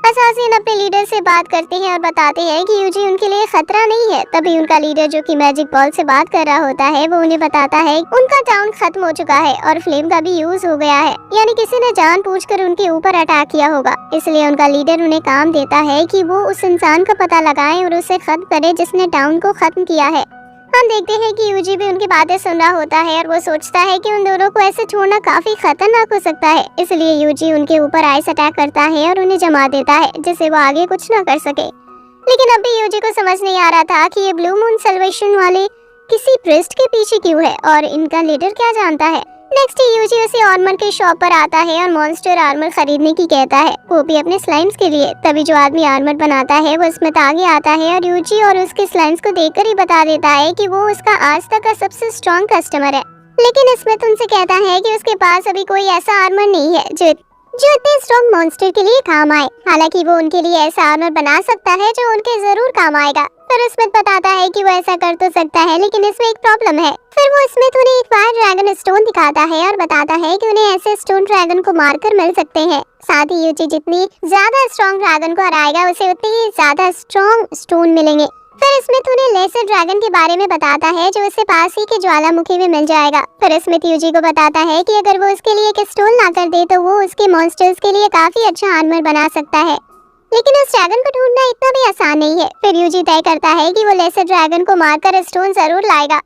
असासिन अपने लीडर से बात करते हैं और बताते हैं कि यूजी उनके लिए खतरा नहीं है। तभी उनका लीडर, जो कि मैजिक बॉल से बात कर रहा होता है, वो उन्हें बताता है उनका टाउन खत्म हो चुका है और फ्लेम का भी यूज हो गया है, यानी किसी ने जानबूझकर उनके ऊपर अटैक किया होगा। इसलिए उनका लीडर उन्हें काम देता है कि वो उस इंसान का पता लगाएं और उसे खत्म करें जिसने टाउन को खत्म किया है। हम देखते हैं कि यूजी भी उनकी बातें सुन रहा होता है और वो सोचता है कि उन दोनों को ऐसे छोड़ना काफी खतरनाक हो सकता है। इसलिए यूजी उनके ऊपर आइस अटैक करता है और उन्हें जमा देता है, जिससे वो आगे कुछ ना कर सके। लेकिन अब भी यूजी को समझ नहीं आ रहा था कि ये ब्लू मून सेलिब्रेशन वाले किसी प्रिस्ट के पीछे क्यों है और इनका लीडर क्या जानता है। नेक्स्ट यूजी उसी आर्मर के शॉप पर आता है और मॉन्स्टर आर्मर खरीदने की कहता है, वो भी अपने स्लाइम्स के लिए। तभी जो आदमी आर्मर बनाता है वो स्मिथ आगे आता है और यूजी और उसके स्लाइम्स को देखकर ही बता देता है कि वो उसका आज तक का सबसे स्ट्रॉन्ग कस्टमर है। लेकिन स्मिथ उनसे कहता है कि उसके पास अभी कोई ऐसा आर्मर नहीं है जो इतने स्ट्रॉन्ग मॉन्स्टर के लिए काम आए। हालांकि वो उनके लिए ऐसा आर्मर बना सकता है जो उनके जरूर काम आएगा। फिर स्मिथ बताता है कि वो ऐसा कर तो सकता है, लेकिन इसमें एक प्रॉब्लम है। फिर वो स्मिथ उन्हें एक फायर ड्रैगन स्टोन दिखाता है और बताता है कि उन्हें ऐसे स्टोन ड्रैगन को मारकर मिल सकते हैं। साथ ही यूजी जितनी ज्यादा स्ट्रॉन्ग ड्रैगन को हराएगा उसे उतनी ही ज्यादा स्ट्रॉन्ग स्टोन मिलेंगे। फिर स्मिथ उन्हें लेसर ड्रैगन के बारे में बताता है जो उसे पास ही के ज्वालामुखी में मिल जाएगा। फिर स्मिथ यूजी को बताता है कि अगर वो उसके लिए एक स्टोन ला कर दे तो वो उसके मॉन्स्टर्स के लिए काफी अच्छा आर्मर बना सकता है, लेकिन उस ड्रैगन को ढूंढना इतना भी आसान नहीं है। फिर यूजी तय करता है कि वो लेसर ड्रैगन को मारकर स्टोन जरूर लाएगा।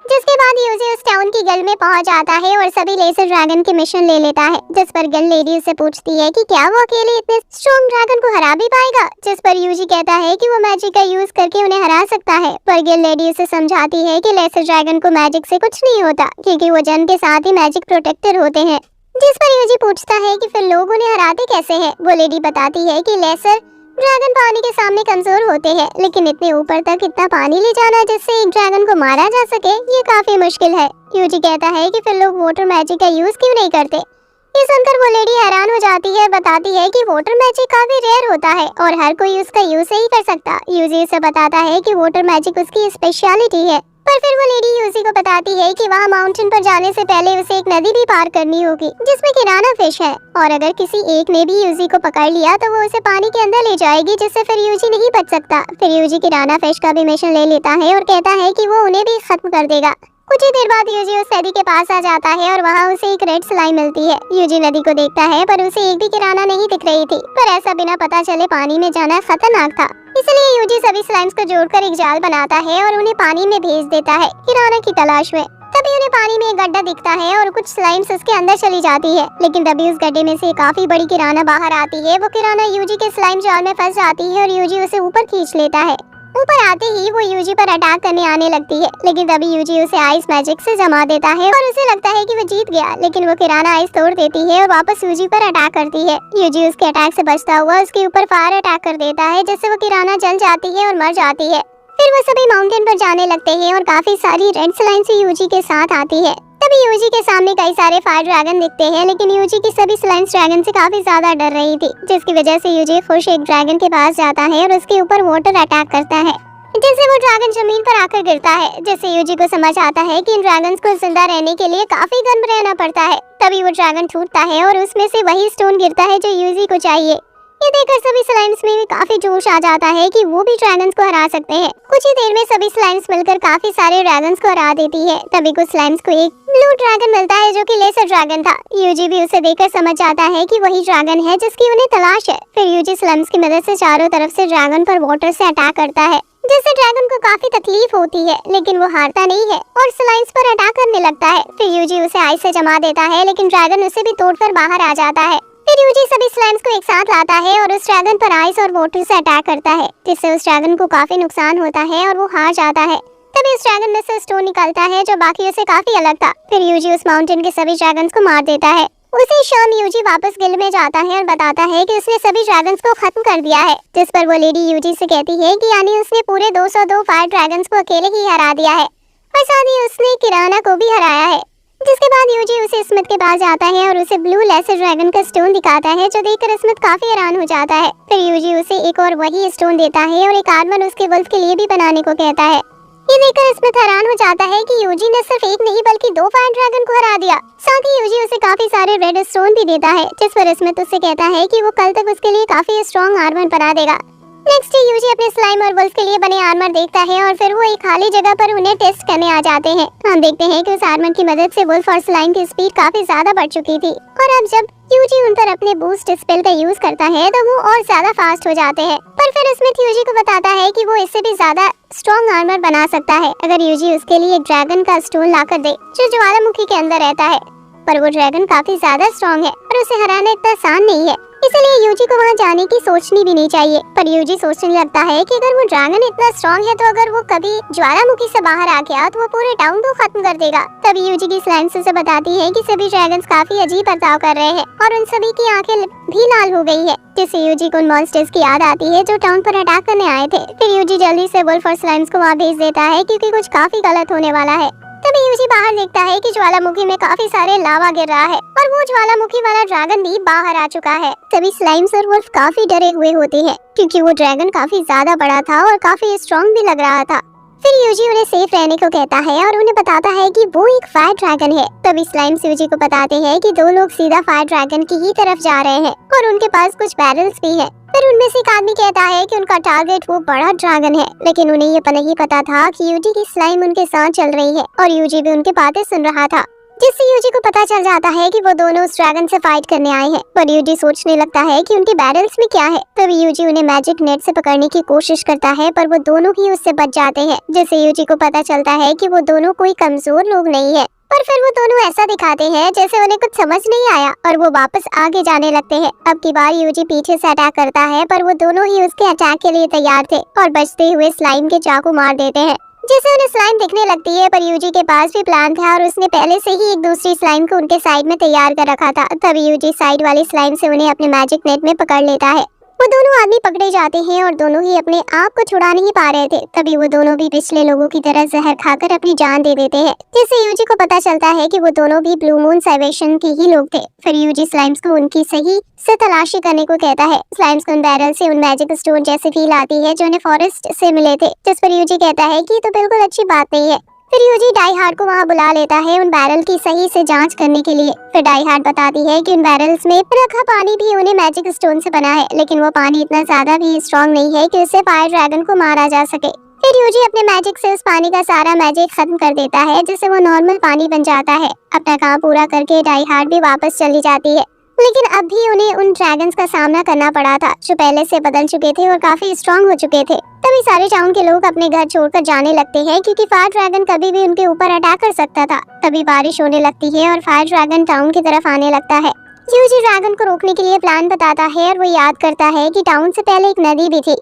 जिसके बाद यूजी उस टाउन की गल में पहुंच जाता है और सभी लेसर ड्रैगन के मिशन ले लेता है। जिस पर गन लेडी उसे पूछती है कि क्या वो अकेले इतने स्ट्रॉन्ग ड्रैगन को हरा भी पाएगा, जिस पर यूजी कहता है कि वो मैजिक का यूज करके उन्हें हरा सकता है। पर गन लेडी उसे समझाती है कि लेसर ड्रैगन को मैजिक से कुछ नहीं होता, क्योंकि वो जन्म के साथ ही मैजिक प्रोटेक्टर होते हैं। जिस पर यूजी पूछता है कि फिर लोग उन्हें हराते कैसे हैं। वो लेडी बताती है कि लेसर ड्रैगन पानी के सामने कमजोर होते हैं, लेकिन इतने ऊपर तक इतना पानी ले जाना जिससे एक ड्रैगन को मारा जा सके, ये काफी मुश्किल है। यूजी कहता है कि फिर लोग वाटर मैजिक का यूज क्यों नहीं करते। ये सुनकर वो लेडी हैरान हो जाती है, बताती है कि वाटर मैजिक काफी रेयर होता है और हर कोई उसका यूज नहीं कर सकता। यूजी उसे बताता है कि वाटर मैजिक उसकी स्पेशलिटी है। पर फिर वो लेडी यूजी को बताती है कि वहाँ माउंटेन पर जाने से पहले उसे एक नदी भी पार करनी होगी जिसमें किराना फिश है, और अगर किसी एक ने भी यूजी को पकड़ लिया तो वो उसे पानी के अंदर ले जाएगी, जिससे फिर यूजी नहीं बच सकता। फिर यूजी किराना फिश का भी मिशन ले लेता है और कहता है कि वो उन्हें भी खत्म कर देगा। कुछ ही देर बाद यूजी उस नदी के पास आ जाता है और वहाँ उसे एक रेड स्लाइम मिलती है। यूजी नदी को देखता है पर उसे एक भी किराना नहीं दिख रही थी, पर ऐसा बिना पता चले पानी में जाना खतरनाक था, इसलिए यूजी सभी स्लाइम्स को जोड़कर एक जाल बनाता है और उन्हें पानी में भेज देता है किराना की तलाश में। तभी उन्हें पानी में एक गड्ढा दिखता है और कुछ स्लाइम्स उसके अंदर चली जाती है, लेकिन तभी उस गड्ढे में से काफी बड़ी किराना बाहर आती है। वो किराना यूजी के स्लाइम जाल में फंस जाती है और यूजी उसे ऊपर खींच लेता है। ऊपर आते ही वो यूजी पर अटैक करने आने लगती है, लेकिन तभी यूजी उसे आइस मैजिक से जमा देता है और उसे लगता है कि वो जीत गया, लेकिन वो किराना आइस तोड़ देती है और वापस यूजी पर अटैक करती है। यूजी उसके अटैक से बचता हुआ उसके ऊपर फायर अटैक कर देता है, जिससे वो किराना जल जाती है और मर जाती है। फिर वो सभी माउंटेन पर जाने लगते हैं और काफी सारी रेड स्लाइम्स यूजी के साथ आती है। तभी यूजी के सामने कई सारे फायर ड्रैगन दिखते हैं, लेकिन यूजी की सभी स्लाइम्स ड्रैगन से काफी ज्यादा डर रही थी, जिसकी वजह से यूजी खुश एक ड्रैगन के पास जाता है और उसके ऊपर वाटर अटैक करता है, जिससे वो ड्रैगन जमीन पर आकर गिरता है, जिससे यूजी को समझ आता है कि इन ड्रैगन्स को जिंदा रहने के लिए काफी गर्म रहना पड़ता है। तभी वो ड्रैगन टूटता है और उसमें से वही स्टोन गिरता है जो यूजी को चाहिए। ये देखकर सभी स्लाइम्स में भी काफी जोश आ जाता है कि वो भी ड्रैगन्स को हरा सकते हैं। कुछ ही देर में सभी स्लाइम्स मिलकर काफी सारे ड्रैगन्स को हरा देती है। तभी कुछ स्लाइम्स को एक ब्लू ड्रैगन मिलता है जो कि लेसर ड्रैगन था। यूजी भी उसे देखकर समझ जाता है कि वही ड्रैगन है जिसकी उन्हें तलाश है। फिर यूजी स्लाइम्स की मदद से चारों तरफ से ड्रैगन पर वाटर से अटैक करता है, जिससे ड्रैगन को काफी तकलीफ होती है, लेकिन वो हारता नहीं है और स्लाइम्स पर अटैक करने लगता है। फिर यूजी उसे आइस से जमा देता है, लेकिन ड्रैगन उसे भी तोड़कर बाहर आ जाता है। फिर यूजी सभी स्लाइम्स को एक साथ लाता है और उस ड्रैगन पर आइस और वाटर से अटैक करता है, जिससे उस ड्रैगन को काफी नुकसान होता है और वो हार जाता है। तभी उस ड्रैगन में से स्टोन निकलता है जो बाकियों से काफी अलग था। फिर यूजी उस माउंटेन के सभी ड्रैगन्स को मार देता है। उसी शाम यूजी वापस गिल्ड में जाता है और बताता है कि उसने सभी ड्रैगन्स को खत्म कर दिया है, जिस पर वो लेडी यूजी से कहती है कि यानी उसने पूरे 202 फायर ड्रैगन्स को अकेले ही हरा दिया है और साथ ही उसने किराना को भी हराया है। जिसके बाद यूजी उसे स्मिथ के पास जाता है और उसे ब्लू लेसर ड्रैगन का स्टोन दिखाता है, जो देखकर स्मिथ काफी हैरान हो जाता है। फिर यूजी उसे एक और वही स्टोन देता है और एक आर्मर उसके वुल्फ के लिए भी बनाने को कहता है। ये देखकर स्मिथ हैरान हो जाता है कि यूजी ने सिर्फ एक नहीं बल्कि 2 फायर ड्रैगन को हरा दिया। साथ ही यूजी उसे काफी सारे रेड स्टोन भी देता है, जिस पर स्मिथ उससे कहता है कि वो कल तक उसके लिए काफी स्ट्रॉन्ग आर्मर बना देगा। नेक्स्ट डे यूजी अपने स्लाइम और वुल्फ के लिए बने आर्मर देखता है और फिर वो एक खाली जगह पर उन्हें टेस्ट करने आ जाते हैं। हम देखते हैं कि उस आर्मर की मदद से वुल्फ और स्लाइम की स्पीड काफी ज्यादा बढ़ चुकी थी, और अब जब यूजी उन पर अपने बूस्ट स्पेल का यूज करता है तो वो और ज्यादा फास्ट हो जाते हैं। पर फिर स्मिथ यूजी को बताता है कि वो इससे भी ज्यादा स्ट्रॉन्ग आर्मर बना सकता है अगर यूजी उसके लिए एक ड्रैगन का स्टोन लाकर दे जो ज्वालामुखी के अंदर रहता है। पर वो ड्रैगन काफी ज्यादा स्ट्रॉन्ग है और उसे हराना इतना आसान नहीं है, इसलिए यूजी को वहाँ जाने की सोचनी भी नहीं चाहिए। पर यूजी सोचने लगता है कि अगर वो ड्रैगन इतना स्ट्रॉन्ग है तो अगर वो कभी ज्वालामुखी से बाहर आ गया तो वो पूरे टाउन को खत्म कर देगा। तभी यूजी की स्लाइम्स उसे बताती है कि सभी ड्रैगन्स काफी अजीब बर्ताव कर रहे हैं और उन सभी की आंखें भी लाल हो गई है, जिससे यूजी को उन मॉन्स्टर्स की याद आती है जो टाउन पर अटैक करने आए थे। फिर यूजी जल्दी से वुल्फ और स्लाइम्स को वहाँ भेज देता है क्योंकि कुछ काफी गलत होने वाला है। तभी यूजी बाहर देखता है कि ज्वालामुखी में काफी सारे लावा गिर रहा है और वो ज्वालामुखी वाला ड्रैगन भी बाहर आ चुका है। तभी स्लाइम्स और वुल्फ काफी डरे हुए होते हैं क्योंकि वो ड्रैगन काफी ज्यादा बड़ा था और काफी स्ट्रॉन्ग भी लग रहा था। फिर यूजी उन्हें सेफ रहने को कहता है और उन्हें बताता है कि वो एक फायर ड्रैगन है। तभी स्लाइम्स यूजी को बताते हैं कि दो लोग सीधा फायर ड्रैगन की ही तरफ जा रहे हैं और उनके पास कुछ बैरल्स भी है। फिर उनमें से एक आदमी कहता है कि उनका टारगेट वो बड़ा ड्रैगन है, लेकिन उन्हें ये नहीं पता था कि यूजी की स्लाइम उनके साथ चल रही है और यूजी भी उनकी बातें सुन रहा था, जिससे यूजी को पता चल जाता है कि वो दोनों उस ड्रैगन से फाइट करने आए हैं। पर यूजी सोचने लगता है कि उनके बैरल्स में क्या है। तभी यूजी उन्हें मैजिक नेट से पकड़ने की कोशिश करता है पर वो दोनों ही उससे बच जाते हैं, जिससे यूजी को पता चलता है कि वो दोनों कोई कमजोर लोग नहीं है। पर फिर वो दोनों ऐसा दिखाते हैं जैसे उन्हें कुछ समझ नहीं आया और वो वापस आगे जाने लगते हैं। अब की बार यूजी पीछे से अटैक करता है पर वो दोनों ही उसके अटैक के लिए तैयार थे और बचते हुए स्लाइम के चाकू मार देते हैं, जिससे उन्हें स्लाइम दिखने लगती है। पर यूजी के पास भी प्लान था और उसने पहले से ही एक दूसरी स्लाइम को उनके साइड में तैयार कर रखा था। तभी यूजी साइड वाली स्लाइम से उन्हें अपने मैजिक नेट में पकड़ लेता है। वो दोनों आदमी पकड़े जाते हैं और दोनों ही अपने आप को छुड़ा नहीं पा रहे थे। तभी वो दोनों भी पिछले लोगों की तरह जहर खाकर अपनी जान दे देते हैं, जिससे यूजी को पता चलता है कि वो दोनों भी ब्लू मून साइवेशन के ही लोग थे। फिर यूजी स्लाइम्स को उनकी सही से तलाशी करने को कहता है। स्लाइम्स को उन बैरल से उन मैजिक स्टोन जैसे फील आती है जो उन्हें फॉरेस्ट से मिले थे, जिस पर यूजी कहता है कि ये तो बिल्कुल अच्छी बात नहीं है। फिर यूजी डाई हार्ड को वहाँ बुला लेता है उन बैरल की सही से जांच करने के लिए। फिर डाई हार्ड बताती है कि उन बैरल्स में रखा पानी भी उन्हें मैजिक स्टोन से बना है, लेकिन वो पानी इतना ज्यादा भी स्ट्रॉन्ग नहीं है कि उससे फायर ड्रैगन को मारा जा सके। फिर यूजी अपने मैजिक से उस पानी का सारा मैजिक खत्म कर देता है, जिससे वो नॉर्मल पानी बन जाता है। अपना काम पूरा करके डाई हार्ड भी वापस चली जाती है, लेकिन अब भी उन्हें उन ड्रैगन्स का सामना करना पड़ा था जो पहले से बदल चुके थे और काफी स्ट्रॉन्ग हो चुके थे। तभी सारे टाउन के लोग अपने घर छोड़कर जाने लगते हैं क्योंकि फायर ड्रैगन कभी भी उनके ऊपर अटैक कर सकता था। तभी बारिश होने लगती है और फायर ड्रैगन टाउन की तरफ आने लगता है। यूजी ड्रैगन को रोकने के लिए प्लान बताता है और वो याद करता है कि टाउन से पहले एक नदी भी थी।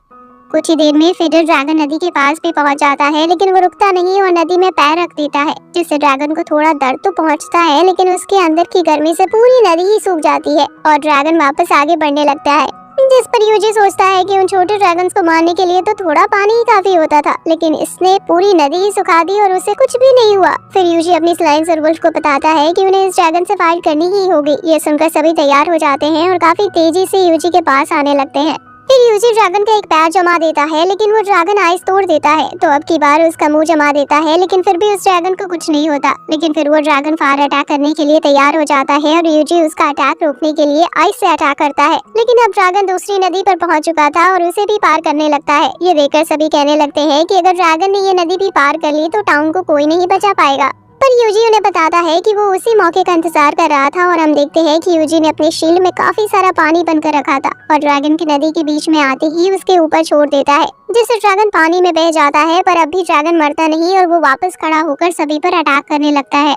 कुछ ही देर में फिडर ड्रैगन नदी के पास भी पहुंच जाता है, लेकिन वो रुकता नहीं और नदी में पैर रख देता है, जिससे ड्रैगन को थोड़ा दर्द तो पहुंचता है, लेकिन उसके अंदर की गर्मी से पूरी नदी ही सूख जाती है और ड्रैगन वापस आगे बढ़ने लगता है। जिस पर यूजी सोचता है कि उन छोटे ड्रैगन्स को मारने के लिए तो थोड़ा पानी ही काफी होता था, लेकिन इसने पूरी नदी ही सुखा दी और उसे कुछ भी नहीं हुआ। फिर यूजी अपनी स्लाइम्स और वुल्फ को बताता है कि उन्हें इस ड्रैगन से फाइट करनी ही होगी। ये सुनकर सभी तैयार हो जाते हैं और काफी तेजी से यूजी के पास आने लगते हैं। फिर यूजी ड्रैगन का एक पैर जमा देता है, लेकिन वो ड्रैगन आइस तोड़ देता है। तो अब की बार उसका मुंह जमा देता है, लेकिन फिर भी उस ड्रैगन को कुछ नहीं होता। लेकिन फिर वो ड्रैगन फायर अटैक करने के लिए तैयार हो जाता है और यूजी उसका अटैक रोकने के लिए आइस से अटैक करता है। लेकिन अब ड्रैगन दूसरी नदी पर पहुंच चुका था और उसे भी पार करने लगता है। ये देखकर सभी कहने लगते हैं कि अगर ड्रैगन ने ये नदी भी पार कर ली तो टाउन को कोई नहीं बचा पाएगा। पर यूजी उन्हें बताता है कि वो उसी मौके का इंतजार कर रहा था और हम देखते हैं कि यूजी ने अपने शील्ड में काफी सारा पानी बनकर रखा था और ड्रैगन की नदी के बीच में आते ही उसके ऊपर छोड़ देता है, जिससे ड्रैगन पानी में बह जाता है। पर अब भी ड्रैगन मरता नहीं और वो वापस खड़ा होकर सभी पर अटैक करने लगता है।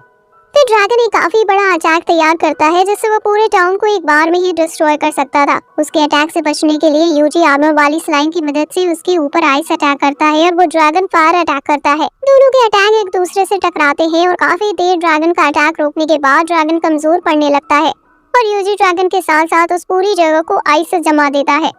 फिर ड्रैगन एक काफी बड़ा अटैक तैयार करता है, जिससे वो पूरे टाउन को एक बार में ही डिस्ट्रॉय कर सकता था। उसके अटैक से बचने के लिए यूजी आर्मर वाली स्लाइम की मदद से उसके ऊपर आइस अटैक करता है और वो ड्रैगन फायर अटैक करता है। दोनों के अटैक एक दूसरे से टकराते हैं और काफी देर ड्रैगन का अटैक रोकने के बाद ड्रैगन कमजोर पड़ने लगता है और यूजी ड्रैगन के साथ साथ उस पूरी जगह को आइस से जमा देता है।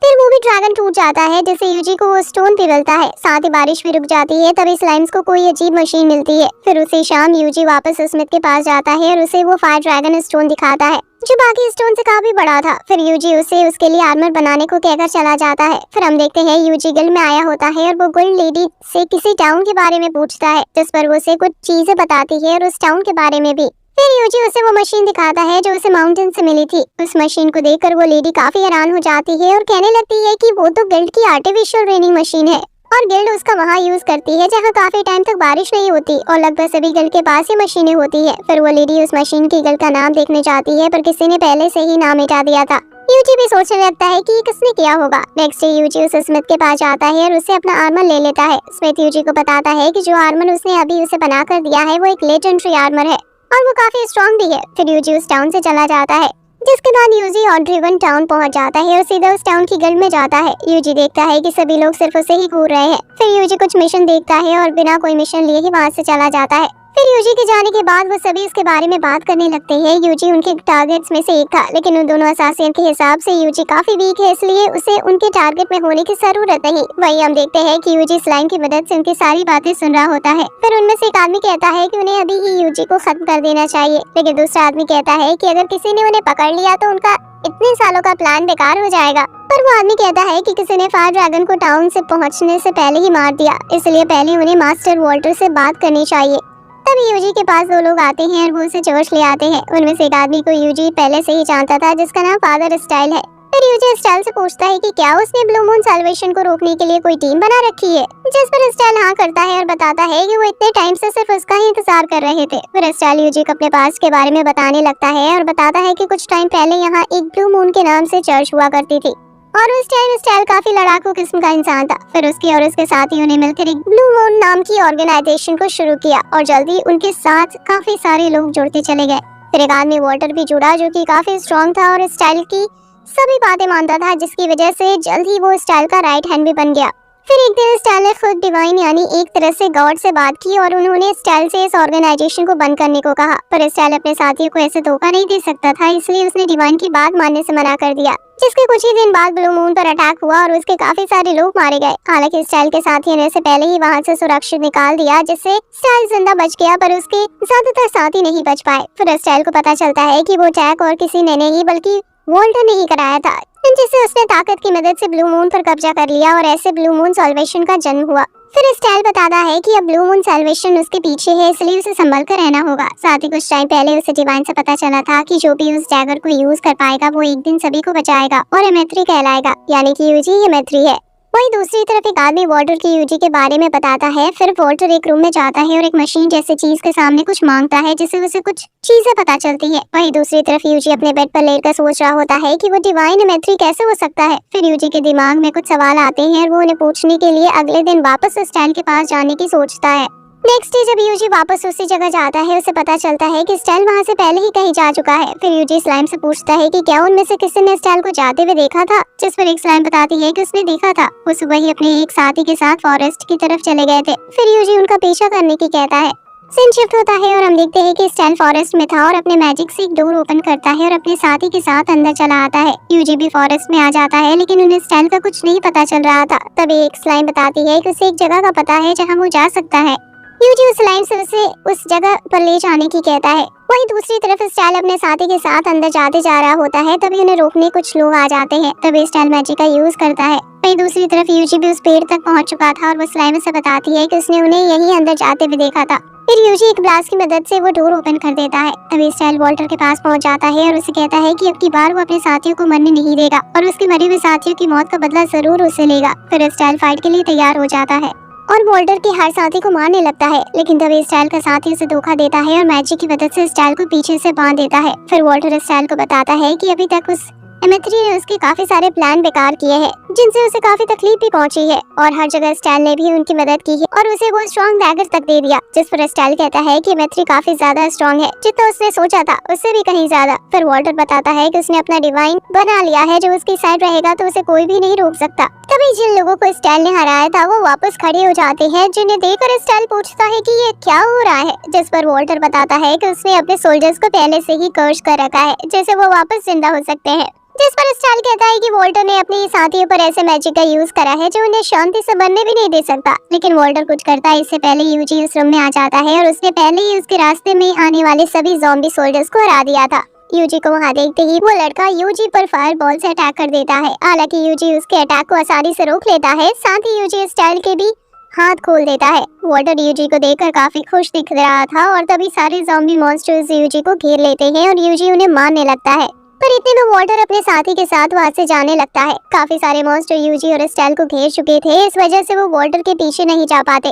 फिर वो भी ड्रैगन टूट जाता है, जिससे यूजी को वो स्टोन पिघलता है। साथ ही बारिश भी रुक जाती है। तभी स्लाइम्स को कोई अजीब मशीन मिलती है। फिर उसी शाम यूजी वापस स्मिथ के पास जाता है और उसे वो फायर ड्रैगन स्टोन दिखाता है, जो बाकी स्टोन से काफी बड़ा था। फिर यूजी उसे उसके लिए आर्मर बनाने को कहकर चला जाता है। फिर हम देखते हैं यूजी गिल्ड में आया होता है और वो गोल्ड लेडी से किसी टाउन के बारे में पूछता है, जिस पर वो उसे कुछ चीजें बताती है और उस टाउन के बारे में भी। फिर यूजी उसे वो मशीन दिखाता है जो उसे माउंटेन से मिली थी। उस मशीन को देखकर वो लेडी काफी हैरान हो जाती है और कहने लगती है कि वो तो गिल्ड की आर्टिफिशियल रेनिंग मशीन है और गिल्ड उसका वहाँ यूज करती है जहाँ काफी टाइम तक बारिश नहीं होती और लगभग सभी गिल्ड के पास ही मशीनें होती है। फिर वो लेडी उस मशीन की गिल्ड का नाम देखने जाती है, पर किसी ने पहले से ही नाम मिटा दिया था। यूजी भी सोचने लगता है कि किसने किया होगा। नेक्स्ट डे यूजी उस स्मिथ के पास जाता है और उससे अपना आर्मर ले लेता है। स्मिथ यूजी को बताता है कि जो आर्मर उसने अभी उसे बना कर दिया है वो एक लेजेंडरी आर्मर है और वो काफी स्ट्रॉन्ग भी है। फिर यूजी उस टाउन से चला जाता है, जिसके बाद यूजी ऑड्रीवन टाउन पहुंच जाता है और सीधा उस टाउन की गिल्ड में जाता है। यूजी देखता है कि सभी लोग सिर्फ उसे ही घूर रहे हैं। फिर यूजी कुछ मिशन देखता है और बिना कोई मिशन लिए ही वहां से चला जाता है। फिर यूजी के जाने के बाद वो सभी उसके बारे में बात करने लगते हैं। यूजी उनके टारगेट्स में से एक था, लेकिन उन दोनों असासिन के हिसाब से यूजी काफी वीक है, इसलिए उसे उनके टारगेट में होने की जरूरत नहीं। वहीं हम देखते हैं कि यूजी स्लाइम की मदद से उनकी सारी बातें सुन रहा होता है। फिर उनमें से एक आदमी कहता है कि उन्हें अभी ही यूजी को खत्म कर देना चाहिए, लेकिन दूसरा आदमी कहता है कि अगर किसी ने उन्हें पकड़ लिया तो उनका इतने सालों का प्लान बेकार हो जाएगा। पर वो आदमी कहता है कि किसी ने फायर ड्रैगन को टाउन से पहुंचने से पहले ही मार दिया, इसलिए पहले उन्हें मास्टर वॉल्टर से बात करनी चाहिए। तभी यूजी के पास 2 लोग आते हैं और वो उसे जोश ले आते हैं। उनमें से एक आदमी को यूजी पहले से ही जानता था, जिसका नाम फादर स्टाइल है। फिर यूजी स्टाइल से पूछता है कि क्या उसने ब्लू मून सैल्वेशन को रोकने के लिए कोई टीम बना रखी है, जिस पर स्टाइल हाँ करता है और बताता है कि वो इतने टाइम से सिर्फ उसका ही इंतजार कर रहे थे। फिर स्टाइल यूजी को अपने पास्ट के बारे में बताने लगता है और बताता है कि कुछ टाइम पहले यहाँ एक ब्लू मून के नाम से चर्च हुआ करती थी और उस टाइम स्टाइल काफी लड़ाकू किस्म का इंसान था। फिर उसके और उसके साथियों ने मिलकर एक ब्लू मून नाम की ऑर्गेनाइजेशन को शुरू किया और जल्दी उनके साथ काफी सारे लोग जुड़ते चले गए। फिर एक आदमी वॉल्टर भी जुड़ा, जो कि काफी स्ट्रॉन्ग था और स्टाइल की सभी बातें मानता था, जिसकी वजह से जल्द ही वो स्टाइल का राइट हैंड भी बन गया। फिर एक दिन स्टाइल ने खुद डिवाइन यानी एक तरह से गॉड से बात की और उन्होंने स्टाइल से इस ऑर्गेनाइजेशन को बंद करने को कहा। पर स्टाइल अपने साथियों को ऐसे धोखा नहीं दे सकता था, इसलिए उसने डिवाइन की बात मानने से मना कर दिया। जिसके कुछ ही दिन बाद ब्लू मून पर अटैक हुआ और उसके काफी सारे लोग मारे गए। हालांकि स्टाइल के साथियों ने उसे पहले ही वहां से सुरक्षित निकाल दिया, जिससे स्टाइल जिंदा बच गया, पर उसके ज्यादातर साथी नहीं बच पाए। फिर स्टाइल को पता चलता है कि वो अटैक और किसी ने नहीं बल्कि वॉल्टर ने ही कराया था, जिससे उसने ताकत की मदद से ब्लू मून पर कब्जा कर लिया और ऐसे ब्लू मून सॉल्वेशन का जन्म हुआ। फिर स्टाइल बताता है कि अब ब्लू मून सैल्वेशन उसके पीछे है, इसलिए उसे संभल कर रहना होगा। साथ ही कुछ टाइम पहले उसे डिवाइन से पता चला था कि जो भी उस डैगर को यूज कर पाएगा वो एक दिन सभी को बचाएगा और एमेथ्री कहलाएगा, यानी कि यूजी एमेथ्री है। वहीं दूसरी तरफ एक आदमी वॉल्टर की यूजी के बारे में बताता है। फिर वॉल्टर एक रूम में जाता है और एक मशीन जैसी चीज के सामने कुछ मांगता है, जिससे उसे कुछ चीजें पता चलती है। वहीं दूसरी तरफ यूजी अपने बेड पर लेटकर सोच रहा होता है कि वो डिवाइन एमेथ्री कैसे हो सकता है। फिर यूजी के दिमाग में कुछ सवाल आते हैं और वो उन्हें पूछने के लिए अगले दिन वापस स्टाइल के पास जाने की सोचता है। नेक्स्ट डे जब यूजी वापस उसी जगह जाता है, उसे पता चलता है कि स्टाइल वहां से पहले ही कहीं जा चुका है। फिर यूजी स्लाइम से पूछता है कि क्या उनमें से किसी ने स्टाइल को जाते हुए देखा था, जिस पर एक स्लाइम बताती है कि उसने देखा था। वो सुबह ही अपने एक साथी के साथ फॉरेस्ट की तरफ चले गए थे। फिर यूजी उनका पीछा करने की कहता है। सीन शिफ्ट होता है और हम देखते हैं कि स्टाइल फॉरेस्ट में था और अपने मैजिक से एक डोर ओपन करता है और अपने साथी के साथ अंदर चला आता है। यूजी भी फॉरेस्ट में आ जाता है, लेकिन उन्हें स्टाइल का कुछ नहीं पता चल रहा था। तभी एक स्लाइम बताती है कि उसे एक जगह का पता है जहाँ वो जा सकता है। यूजी उस लाइन से उसे उस जगह पर ले जाने की कहता है। वहीं दूसरी तरफ स्टाइल अपने साथी के साथ अंदर जाते जा रहा होता है, तभी उन्हें रोकने कुछ लोग आ जाते हैं। तभी स्टाइल मैजिक का यूज करता है। वहीं दूसरी तरफ यूजी भी उस पेड़ तक पहुंच चुका था और वो स्लाइम से बताती है कि उसने उन्हें यहीं अंदर जाते हुए देखा था। फिर यूजी एक ब्लास्ट की मदद से वो डोर ओपन कर देता है। तभी स्टाइल वॉल्टर के पास पहुंच जाता है और उसे कहता है कि अब की बार वो अपने साथियों को मरने नहीं देगा और उसके मरे हुए साथियों की मौत का बदला जरूर उसे लेगा। फिर स्टाइल फाइट के लिए तैयार हो जाता है और वॉल्टर के हर साथी को मारने लगता है, लेकिन तभी स्टाइल का साथी उसे धोखा देता है और मैजिक की मदद से स्टाइल को पीछे से बांध देता है। फिर वॉल्टर स्टाइल को बताता है कि अभी तक उस एमेथ्री ने उसके काफी सारे प्लान बेकार किए हैं, जिनसे उसे काफी तकलीफ भी पहुंची है और हर जगह स्टाइल ने भी उनकी मदद की है और उसे वो स्ट्रॉन्ग डैगर तक दे दिया। जिस पर स्टाइल कहता है कि एमेथ्री काफी ज्यादा स्ट्रॉन्ग है, जितना उसने सोचा था उससे भी कहीं ज्यादा। फिर वॉल्टर बताता है कि उसने अपना डिवाइन बना लिया है, जो उसकी साइड रहेगा तो उसे कोई भी नहीं रोक सकता। तभी जिन लोगों को स्टाइल ने हराया था वो वापस खड़े हो जाते हैं, जिन्हें देखकर स्टाइल पूछता है कि ये क्या हो रहा है। जिस पर वॉल्टर बताता है कि उसने अपने सोल्जर्स को पहले से ही कर्श कर रखा है, जैसे वो वापस जिंदा हो सकते हैं। जिस पर स्टाइल कहता है कि वॉल्टर ने अपने साथियों पर ऐसे मैजिक का यूज करा है जो उन्हें शांति से बनने भी नहीं दे सकता, लेकिन वॉल्टर कुछ करता है इससे पहले यूजी उस रूम में आ जाता है और उसने पहले ही उसके रास्ते में आने वाले सभी ज़ॉम्बी सोल्जर्स को हरा दिया था। यूजी को वहां देखते ही वो लड़का यूजी पर फायर बॉल से अटैक कर देता है। हालांकि यूजी उसके अटैक को आसानी से रोक लेता है, साथ ही यूजी स्टाइल के भी हाथ खोल देता है। वॉल्टर यूजी को देखकर काफी खुश दिख रहा था और तभी सारे ज़ॉम्बी मॉन्स्टर्स यूजी को घेर लेते हैं और यूजी उन्हें मारने लगता है। पर इतने में वॉल्टर अपने साथी के साथ वहां से जाने लगता है। काफी सारे मॉन्स्टर यूजी और स्टाइल को घेर चुके थे, इस वजह से वो वॉल्टर के पीछे नहीं जा पाते।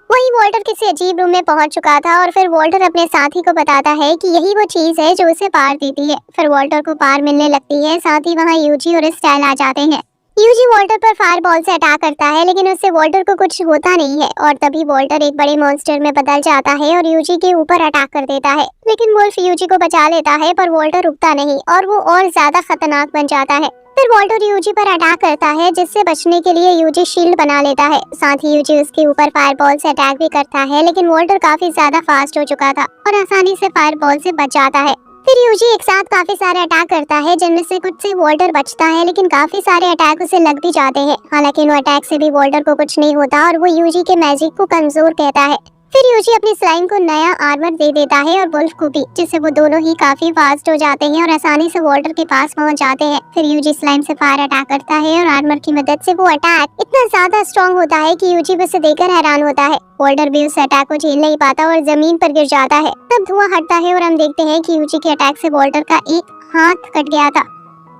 वहीं वॉल्टर किसी अजीब रूम में पहुंच चुका था और फिर वॉल्टर अपने साथी को बताता है कि यही वो चीज है जो उसे पार देती है। फिर वॉल्टर को पार मिलने लगती है, साथ ही वहाँ यूजी और स्टाइल आ जाते हैं। यूजी वॉल्टर पर फायर बॉल से अटैक करता है, लेकिन उससे वॉल्टर को कुछ होता नहीं है और तभी वॉल्टर एक बड़े मॉन्स्टर में बदल जाता है और यूजी के ऊपर अटैक कर देता है। लेकिन वुल्फ यूजी को बचा लेता है, पर वॉल्टर रुकता नहीं और वो और ज्यादा खतरनाक बन जाता है। फिर वॉल्टर यूजी पर अटैक करता है, जिससे बचने के लिए यूजी शील्ड बना लेता है। साथ ही यूजी उसके ऊपर फायरबॉल से अटैक भी करता है, लेकिन वॉल्टर काफी ज्यादा फास्ट हो चुका था और आसानी से फायरबॉल से बच जाता है। फिर यूजी एक साथ काफी सारे अटैक करता है, जिनमें से कुछ से वॉल्टर बचता है, लेकिन काफी सारे अटैक उसे लग भी जाते हैं। हालांकि इन अटैक से भी वॉल्टर को कुछ नहीं होता और वो यूजी के मैजिक को कमजोर कहता है। फिर यूजी अपनी स्लाइम को नया आर्मर दे देता है और वुल्फ को भी, जिससे वो दोनों ही काफी फास्ट हो जाते हैं और आसानी से वॉल्टर के पास पहुंच जाते हैं। फिर यूजी स्लाइम से फायर अटैक करता है और आर्मर की मदद से वो अटैक इतना ज्यादा स्ट्रॉन्ग होता है कि यूजी उसे देखकर हैरान होता है। वॉल्टर भी उस अटैक को झेल नहीं पाता और जमीन पर गिर जाता है। तब धुआं हटता है और हम देखते हैं कि यूजी के अटैक से वॉल्टर का एक हाथ कट गया था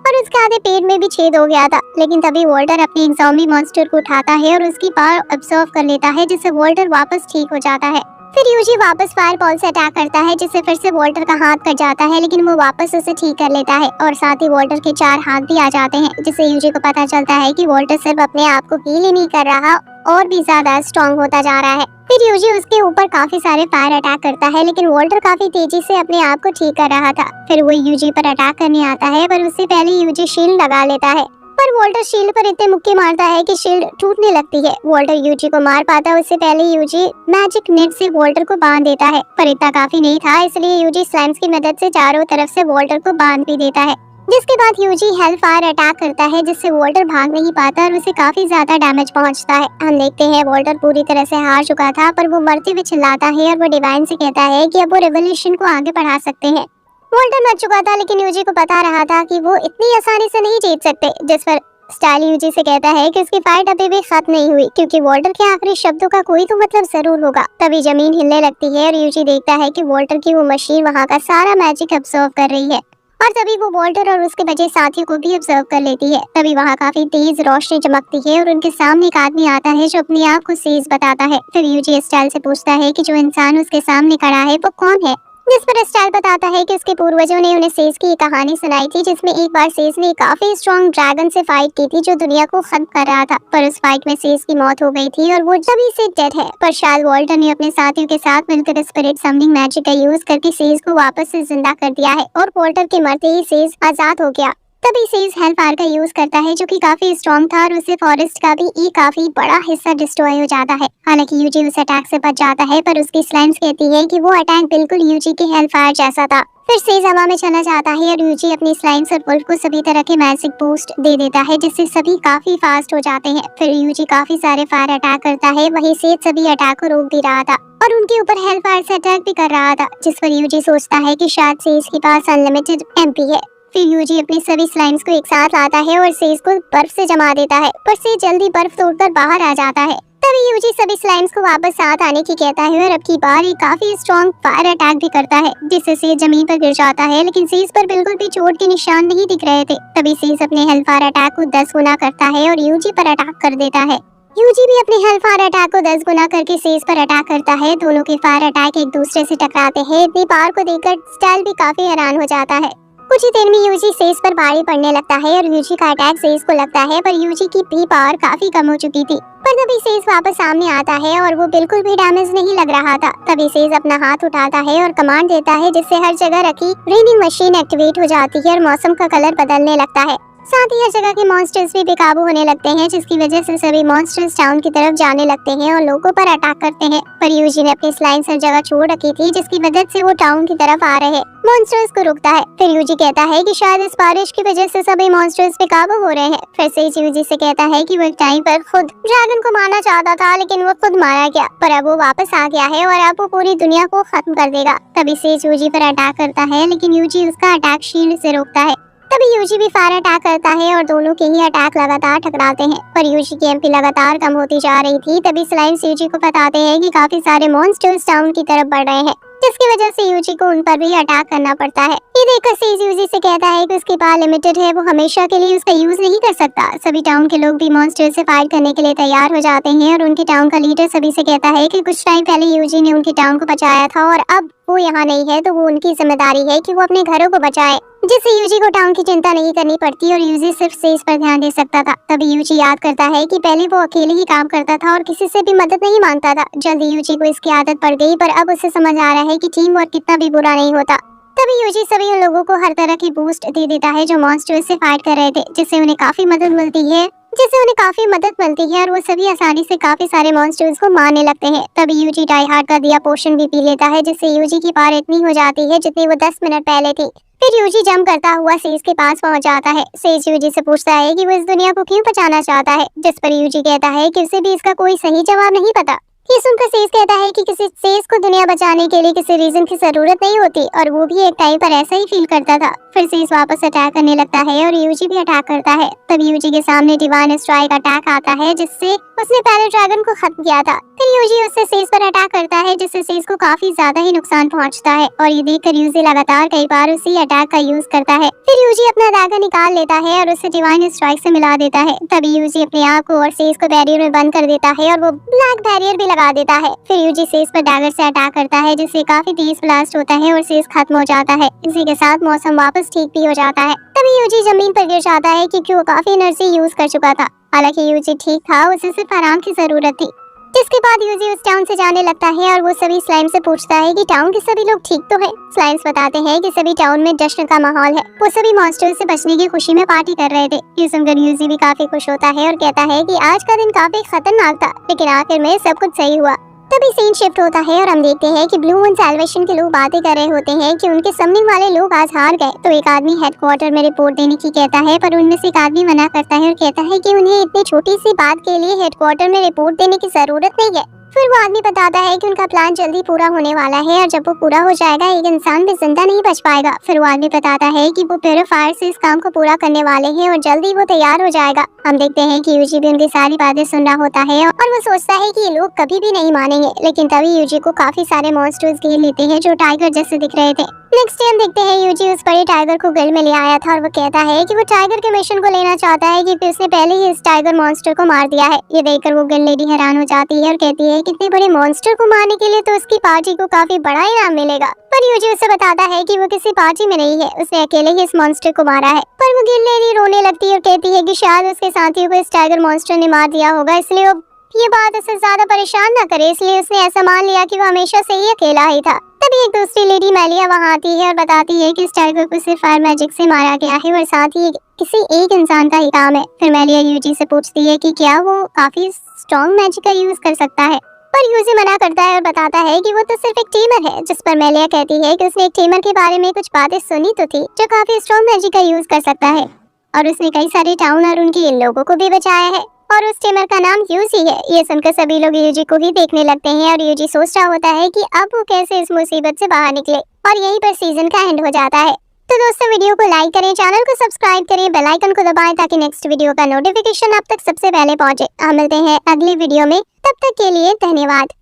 और उसके आधे पेट में भी छेद हो गया था। लेकिन तभी वॉल्टर अपने एक ज़ॉम्बी मॉन्स्टर को उठाता है और उसकी पावर अब्सॉर्ब कर लेता है, जिससे वॉल्टर वापस ठीक हो जाता है। फिर यूजी वापस फायरबॉल से अटैक करता है, जिससे फिर से वॉल्टर का हाथ कट जाता है, लेकिन वो वापस उसे ठीक कर लेता है और साथ ही वॉल्टर के 4 हाथ भी आ जाते हैं, जिससे यूजी को पता चलता है कि वॉल्टर सिर्फ अपने आप को हील ही नहीं कर रहा और भी ज्यादा स्ट्रॉन्ग होता जा रहा है। फिर यूजी उसके ऊपर काफी सारे फायर अटैक करता है, लेकिन वॉल्टर काफी तेजी से अपने आप को ठीक कर रहा था। फिर वो यूजी पर अटैक करने आता है, पर उससे पहले यूजी शील्ड लगा लेता है, पर वॉल्टर शील्ड पर इतने मुक्के मारता है कि शील्ड टूटने लगती है। वॉल्टर यूजी को मार पाता है उससे पहले यूजी मैजिक नेट से वॉल्टर को बांध देता है, पर इतना काफी नहीं था, इसलिए यूजी स्लाइम्स की मदद से चारों तरफ से वॉल्टर को बांध भी देता है। जिसके बाद यूजी हेल फायर अटैक करता है, जिससे वॉल्टर भाग नहीं पाता और उसे काफी ज्यादा डैमेज पहुंचता है। हम देखते हैं वॉल्टर पूरी तरह से हार चुका था, पर वो मरते हुए चिल्लाता है और वो डिवाइन से कहता है कि अब वो रेवोल्यूशन को आगे बढ़ा सकते हैं। वॉल्टर मर चुका था, लेकिन यूजी को पता रहा था कि वो इतनी आसानी से नहीं जीत सकते, जिस पर स्टाइल यूजी से कहता है कि उसकी फाइट अभी भी खत्म नहीं हुई, क्योंकि वॉल्टर के आखिरी शब्दों का कोई तो मतलब जरूर होगा। तभी जमीन हिलने लगती है और यूजी देखता है कि वॉल्टर की वो मशीन वहाँ का सारा मैजिक अब्सॉर्ब कर रही है, और तभी वो वॉल्टर और उसके बचे साथियों को भी ऑब्जर्व कर लेती है। तभी वहाँ काफी तेज रोशनी चमकती है और उनके सामने एक आदमी आता है जो अपनी आँख को सेज बताता है। फिर यूजी स्टाइल से पूछता है कि जो इंसान उसके सामने खड़ा है वो कौन है, जिस पर स्टाइल बताता है कि उसके पूर्वजों ने उन्हें सेज की कहानी सुनाई थी, जिसमें एक बार सेज ने काफी स्ट्रॉन्ग ड्रैगन से फाइट की थी जो दुनिया को खत्म कर रहा था, पर उस फाइट में सेज की मौत हो गई थी और वो तभी से डेड है। पर शायद वॉल्टर ने अपने साथियों के साथ मिलकर स्पिरिट समनिंग मैजिक का यूज करके सेज को वापस से जिंदा कर दिया है और वॉल्टर के मरते ही सेज आजाद हो गया। तभी सेज हेलफायर का यूज करता है, जो कि काफी स्ट्रॉन्ग था, और उससे फॉरेस्ट का भी एक काफी बड़ा हिस्सा डिस्ट्रॉय हो जाता है। हालांकि यूजी उस अटैक से बच जाता है, पर उसकी स्लाइम्स कहती है कि वो अटैक बिल्कुल यूजी के हेलफायर जैसा था। फिर सेज हवा में चला जाता है और यूजी अपनी स्लाइम्स और वुल्फ को सभी तरह के मैजिक बूस्ट दे देता है, जिससे सभी काफी फास्ट हो जाते हैं। फिर यूजी काफी सारे फायर अटैक करता है, वहीं सेज सभी अटैक को रोक भी रहा था और उनके ऊपर हेलफायर से अटैक भी कर रहा था, जिस पर यूजी सोचता है कि शायद सेज के पास अनलिमिटेड एमपी है। फिर यूजी अपनी सभी स्लाइम्स को एक साथ लाता है और सेज को बर्फ से जमा देता है, पर सेज जल्दी बर्फ तोड़कर बाहर आ जाता है। तभी यूजी सभी स्लाइम्स को वापस साथ आने की कहता है और अब की बार एक काफी स्ट्रॉन्ग फायर अटैक भी करता है, जिससे सेज जमीन पर गिर जाता है, लेकिन सेज पर बिल्कुल भी चोट के निशान नहीं दिख रहे थे। तभी सेज अपने हेलफायर अटैक को 10 गुना करता है और यूजी पर अटैक कर देता है। यूजी भी अपने हेलफायर अटैक को 10 गुना करके सेज पर अटैक करता है। दोनों के फायर अटैक एक दूसरे से टकराते हैं। इतनी पावर को देखकर स्टाइल भी काफी हैरान हो जाता है। कुछ ही देर में यूजी सेज पर भारी पड़ने लगता है और यूजी का अटैक सेज को लगता है, पर यूजी की भी पावर काफी कम हो चुकी थी। पर तभी सेज वापस सामने आता है और वो बिल्कुल भी डैमेज नहीं लग रहा था। तभी सेज अपना हाथ उठाता है और कमांड देता है, जिससे हर जगह रखी रेनिंग मशीन एक्टिवेट हो जाती है और मौसम का कलर बदलने लगता है। साथ ही हर जगह के मॉन्स्टर्स भी बेकाबू होने लगते हैं, जिसकी वजह से सभी मॉन्स्टर्स टाउन की तरफ जाने लगते हैं और लोगों पर अटैक करते हैं। पर यूजी ने अपनी स्लाइम्स हर जगह छोड़ रखी थी, जिसकी वजह से वो टाउन की तरफ आ रहे मॉन्स्टर्स को रुकता है। फिर यूजी कहता है कि शायद इस बारिश की वजह से सभी मॉन्स्टर्स बेकाबू हो रहे हैं। फिर सेज यूजी से कहता है कि वो एक टाइम पर खुद ड्रैगन को मारना चाहता था, लेकिन वो खुद मारा गया, पर अब वो वापस आ गया है और अब वो पूरी दुनिया को खत्म कर देगा। तभी सेज यूजी पर अटैक करता है, लेकिन यूजी उसका अटैक शील्ड से रोकता है। तभी यूजी भी फायर अटैक करता है और दोनों के ही अटैक लगातार टकराते हैं, पर यूजी की एमपी लगातार कम होती जा रही थी। तभी स्लाइम्स यूजी को बताते हैं कि काफी सारे मॉन्स्टर्स टाउन की तरफ बढ़ रहे हैं, जिसकी वजह से यूजी को उन पर भी अटैक करना पड़ता है। ये देखकर सेज यूजी से कहता है कि उसकी पावर लिमिटेड है, वो हमेशा के लिए उसका यूज नहीं कर सकता। सभी टाउन के लोग भी मॉन्स्टर से फाइट करने के लिए तैयार हो जाते हैं और उनके टाउन का लीडर सभी से कहता है कि कुछ टाइम पहले यूजी ने उनके टाउन को बचाया था और अब वो यहाँ नहीं है, तो वो उनकी जिम्मेदारी है कि वो अपने घरों को बचाए, जिससे यूजी को टाउन की चिंता नहीं करनी पड़ती और यूजी सिर्फ सेज पर ध्यान दे सकता था। तभी यूजी याद करता है कि पहले वो अकेले ही काम करता था और किसी से भी मदद नहीं मांगता था। जल्दी यूजी को इसकी आदत पड़ गई, पर अब उसे समझ आ रहा है कि टीम वर्क कितना भी बुरा नहीं होता। तभी यूजी सभी उन लोगों को हर तरह की बूस्ट दे देता है जो मॉन्स्टर्स से फाइट कर रहे थे, जिससे उन्हें काफी मदद मिलती है और वो सभी आसानी से काफी सारे मॉन्स्टर्स को मारने लगते हैं। तभी यूजी डाई हार्ड का दिया पोशन भी पी लेता है, जिससे यूजी की पावर इतनी हो जाती है जितनी वो 10 मिनट पहले थी। फिर यूजी जंप करता हुआ सेज के पास पहुंच जाता है। सेज यूजी से पूछता है कि वो इस दुनिया को क्यों बचाना चाहता है, जिस पर यूजी कहता है कि उसे भी इसका कोई सही जवाब नहीं पता। ये सुनकर सेज कहता है कि किसी सेज को दुनिया बचाने के लिए किसी रीजन की जरूरत नहीं होती, और वो भी एक टाइम पर ऐसा ही फील करता था। फिर सेज वापस अटैक करने लगता है और यूजी भी अटैक करता है। तब यूजी के सामने डिवाइन स्ट्राइक अटैक आता है, जिससे उसने पहले ड्रैगन को खत्म किया था। फिर यूजी उससे सेज पर अटैक करता है, जिससे सेज को काफी ज्यादा ही नुकसान पहुंचता है, और ये देखकर यूजी लगातार कई बार उसी अटैक का यूज करता है। फिर यूजी अपना डैगर निकाल लेता है और उसे डिवाइन स्ट्राइक से मिला देता है। तभी यूजी अपने आप को और सेज को बैरियर में बंद कर देता है और वो ब्लैक बैरियर भी लगा देता है। फिर यूजी सेज पर डैगर से अटैक करता है, जिससे काफी तेज ब्लास्ट होता है और सेज खत्म हो जाता है। इसी के साथ मौसम वापस ठीक भी हो जाता है। तभी यूजी जमीन पर गिर जाता है क्योंकि वो काफी एनर्जी यूज कर चुका था। हालांकि यूजी ठीक था, उसे सिर्फ आराम की जरूरत थी। जिसके बाद यूजी उस टाउन से जाने लगता है और वो सभी स्लाइम से पूछता है कि टाउन के सभी लोग ठीक तो हैं। स्लाइम्स बताते हैं कि सभी टाउन में जश्न का माहौल है। वो सभी मॉन्स्टर्स से बचने की खुशी में पार्टी कर रहे थे। ये सुनकर यूजी भी काफी खुश होता है और कहता है कि आज का दिन काफी खतरनाक था, लेकिन आखिर में सब कुछ सही हुआ। तभी सीन शिफ्ट होता है और हम देखते हैं कि ब्लू एंड सैल्वेशन के लोग बातें कर रहे होते हैं कि उनके समनिंग वाले लोग आज हार गए। तो एक आदमी हेडक्वार्टर में रिपोर्ट देने की कहता है, पर उनमें से एक आदमी मना करता है और कहता है कि उन्हें इतनी छोटी सी बात के लिए हेडक्वार्टर में रिपोर्ट देने की जरूरत नहीं है। फिर वो आदमी बताता है कि उनका प्लान जल्दी पूरा होने वाला है, और जब वो पूरा हो जाएगा एक इंसान भी जिंदा नहीं बच पाएगा। फिर वो आदमी बताता है कि वो प्यूरीफायर से इस काम को पूरा करने वाले हैं और जल्दी वो तैयार हो जाएगा। हम देखते हैं कि यूजी भी उनकी सारी बातें सुन रहा होता है और वो सोचता है कि ये लोग कभी भी नहीं मानेंगे। लेकिन तभी यूजी को काफी सारे मॉन्स्टर्स घेर लेते हैं जो टाइगर जैसे दिख रहे थे। नेक्स्ट टाइम देखते हैं यूजी उस बड़े टाइगर को गिल में ले आया था और वो कहता है कि वो टाइगर के मिशन को लेना चाहता है क्योंकि उसने पहले ही इस टाइगर मॉन्स्टर को मार दिया है। ये देखकर वो गिल लेडी हैरान हो जाती है और कहती है कि इतने बड़े मॉन्स्टर को मारने के लिए तो उसकी पार्टी को काफी बड़ा इनाम मिलेगा। पर यूजी उसे बताता है कि वो किसी पार्टी में नहीं है, उसने अकेले ही इस मॉन्स्टर को मारा है। पर वो गिल लेडी रोने लगती है और कहती है कि शायद उसके साथियों को इस टाइगर मॉन्स्टर ने मार दिया होगा, इसलिए ये बात उसे ज्यादा परेशान न करे, इसलिए उसने ऐसा मान लिया कि वो हमेशा से ही अकेला ही था। तभी एक दूसरी लेडी मेलिया वहाँ आती है और बताती है कि इस टाइगर को सिर्फ फायर मैजिक से मारा गया है और साथ ही किसी एक इंसान का ही काम है। फिर मेलिया यूजी से पूछती है कि क्या वो काफी स्ट्रॉन्ग मैजिक का यूज कर सकता है, पर यूजी मना करता है और बताता है कि वो तो सिर्फ एक टीमर है। जिस पर मेलिया कहती है कि उसने एक टीमर के बारे में कुछ बातें सुनी तो थी जो काफी स्ट्रॉन्ग मैजिक का यूज कर सकता है, और उसने कई सारे टाउन और उनके लोगों को भी बचाया है, और उस टीमर का नाम यूजी है। ये सुनकर सभी लोग यूजी को ही देखने लगते हैं और यूजी सोच रहा होता है कि अब वो कैसे इस मुसीबत से बाहर निकले, और यहीं पर सीजन का एंड हो जाता है। तो दोस्तों वीडियो को लाइक करें, चैनल को सब्सक्राइब करें, बेल आइकन को दबाएं ताकि नेक्स्ट वीडियो का नोटिफिकेशन आप तक सबसे पहले पहुंचे। हम मिलते हैं अगली वीडियो में, तब तक के लिए धन्यवाद।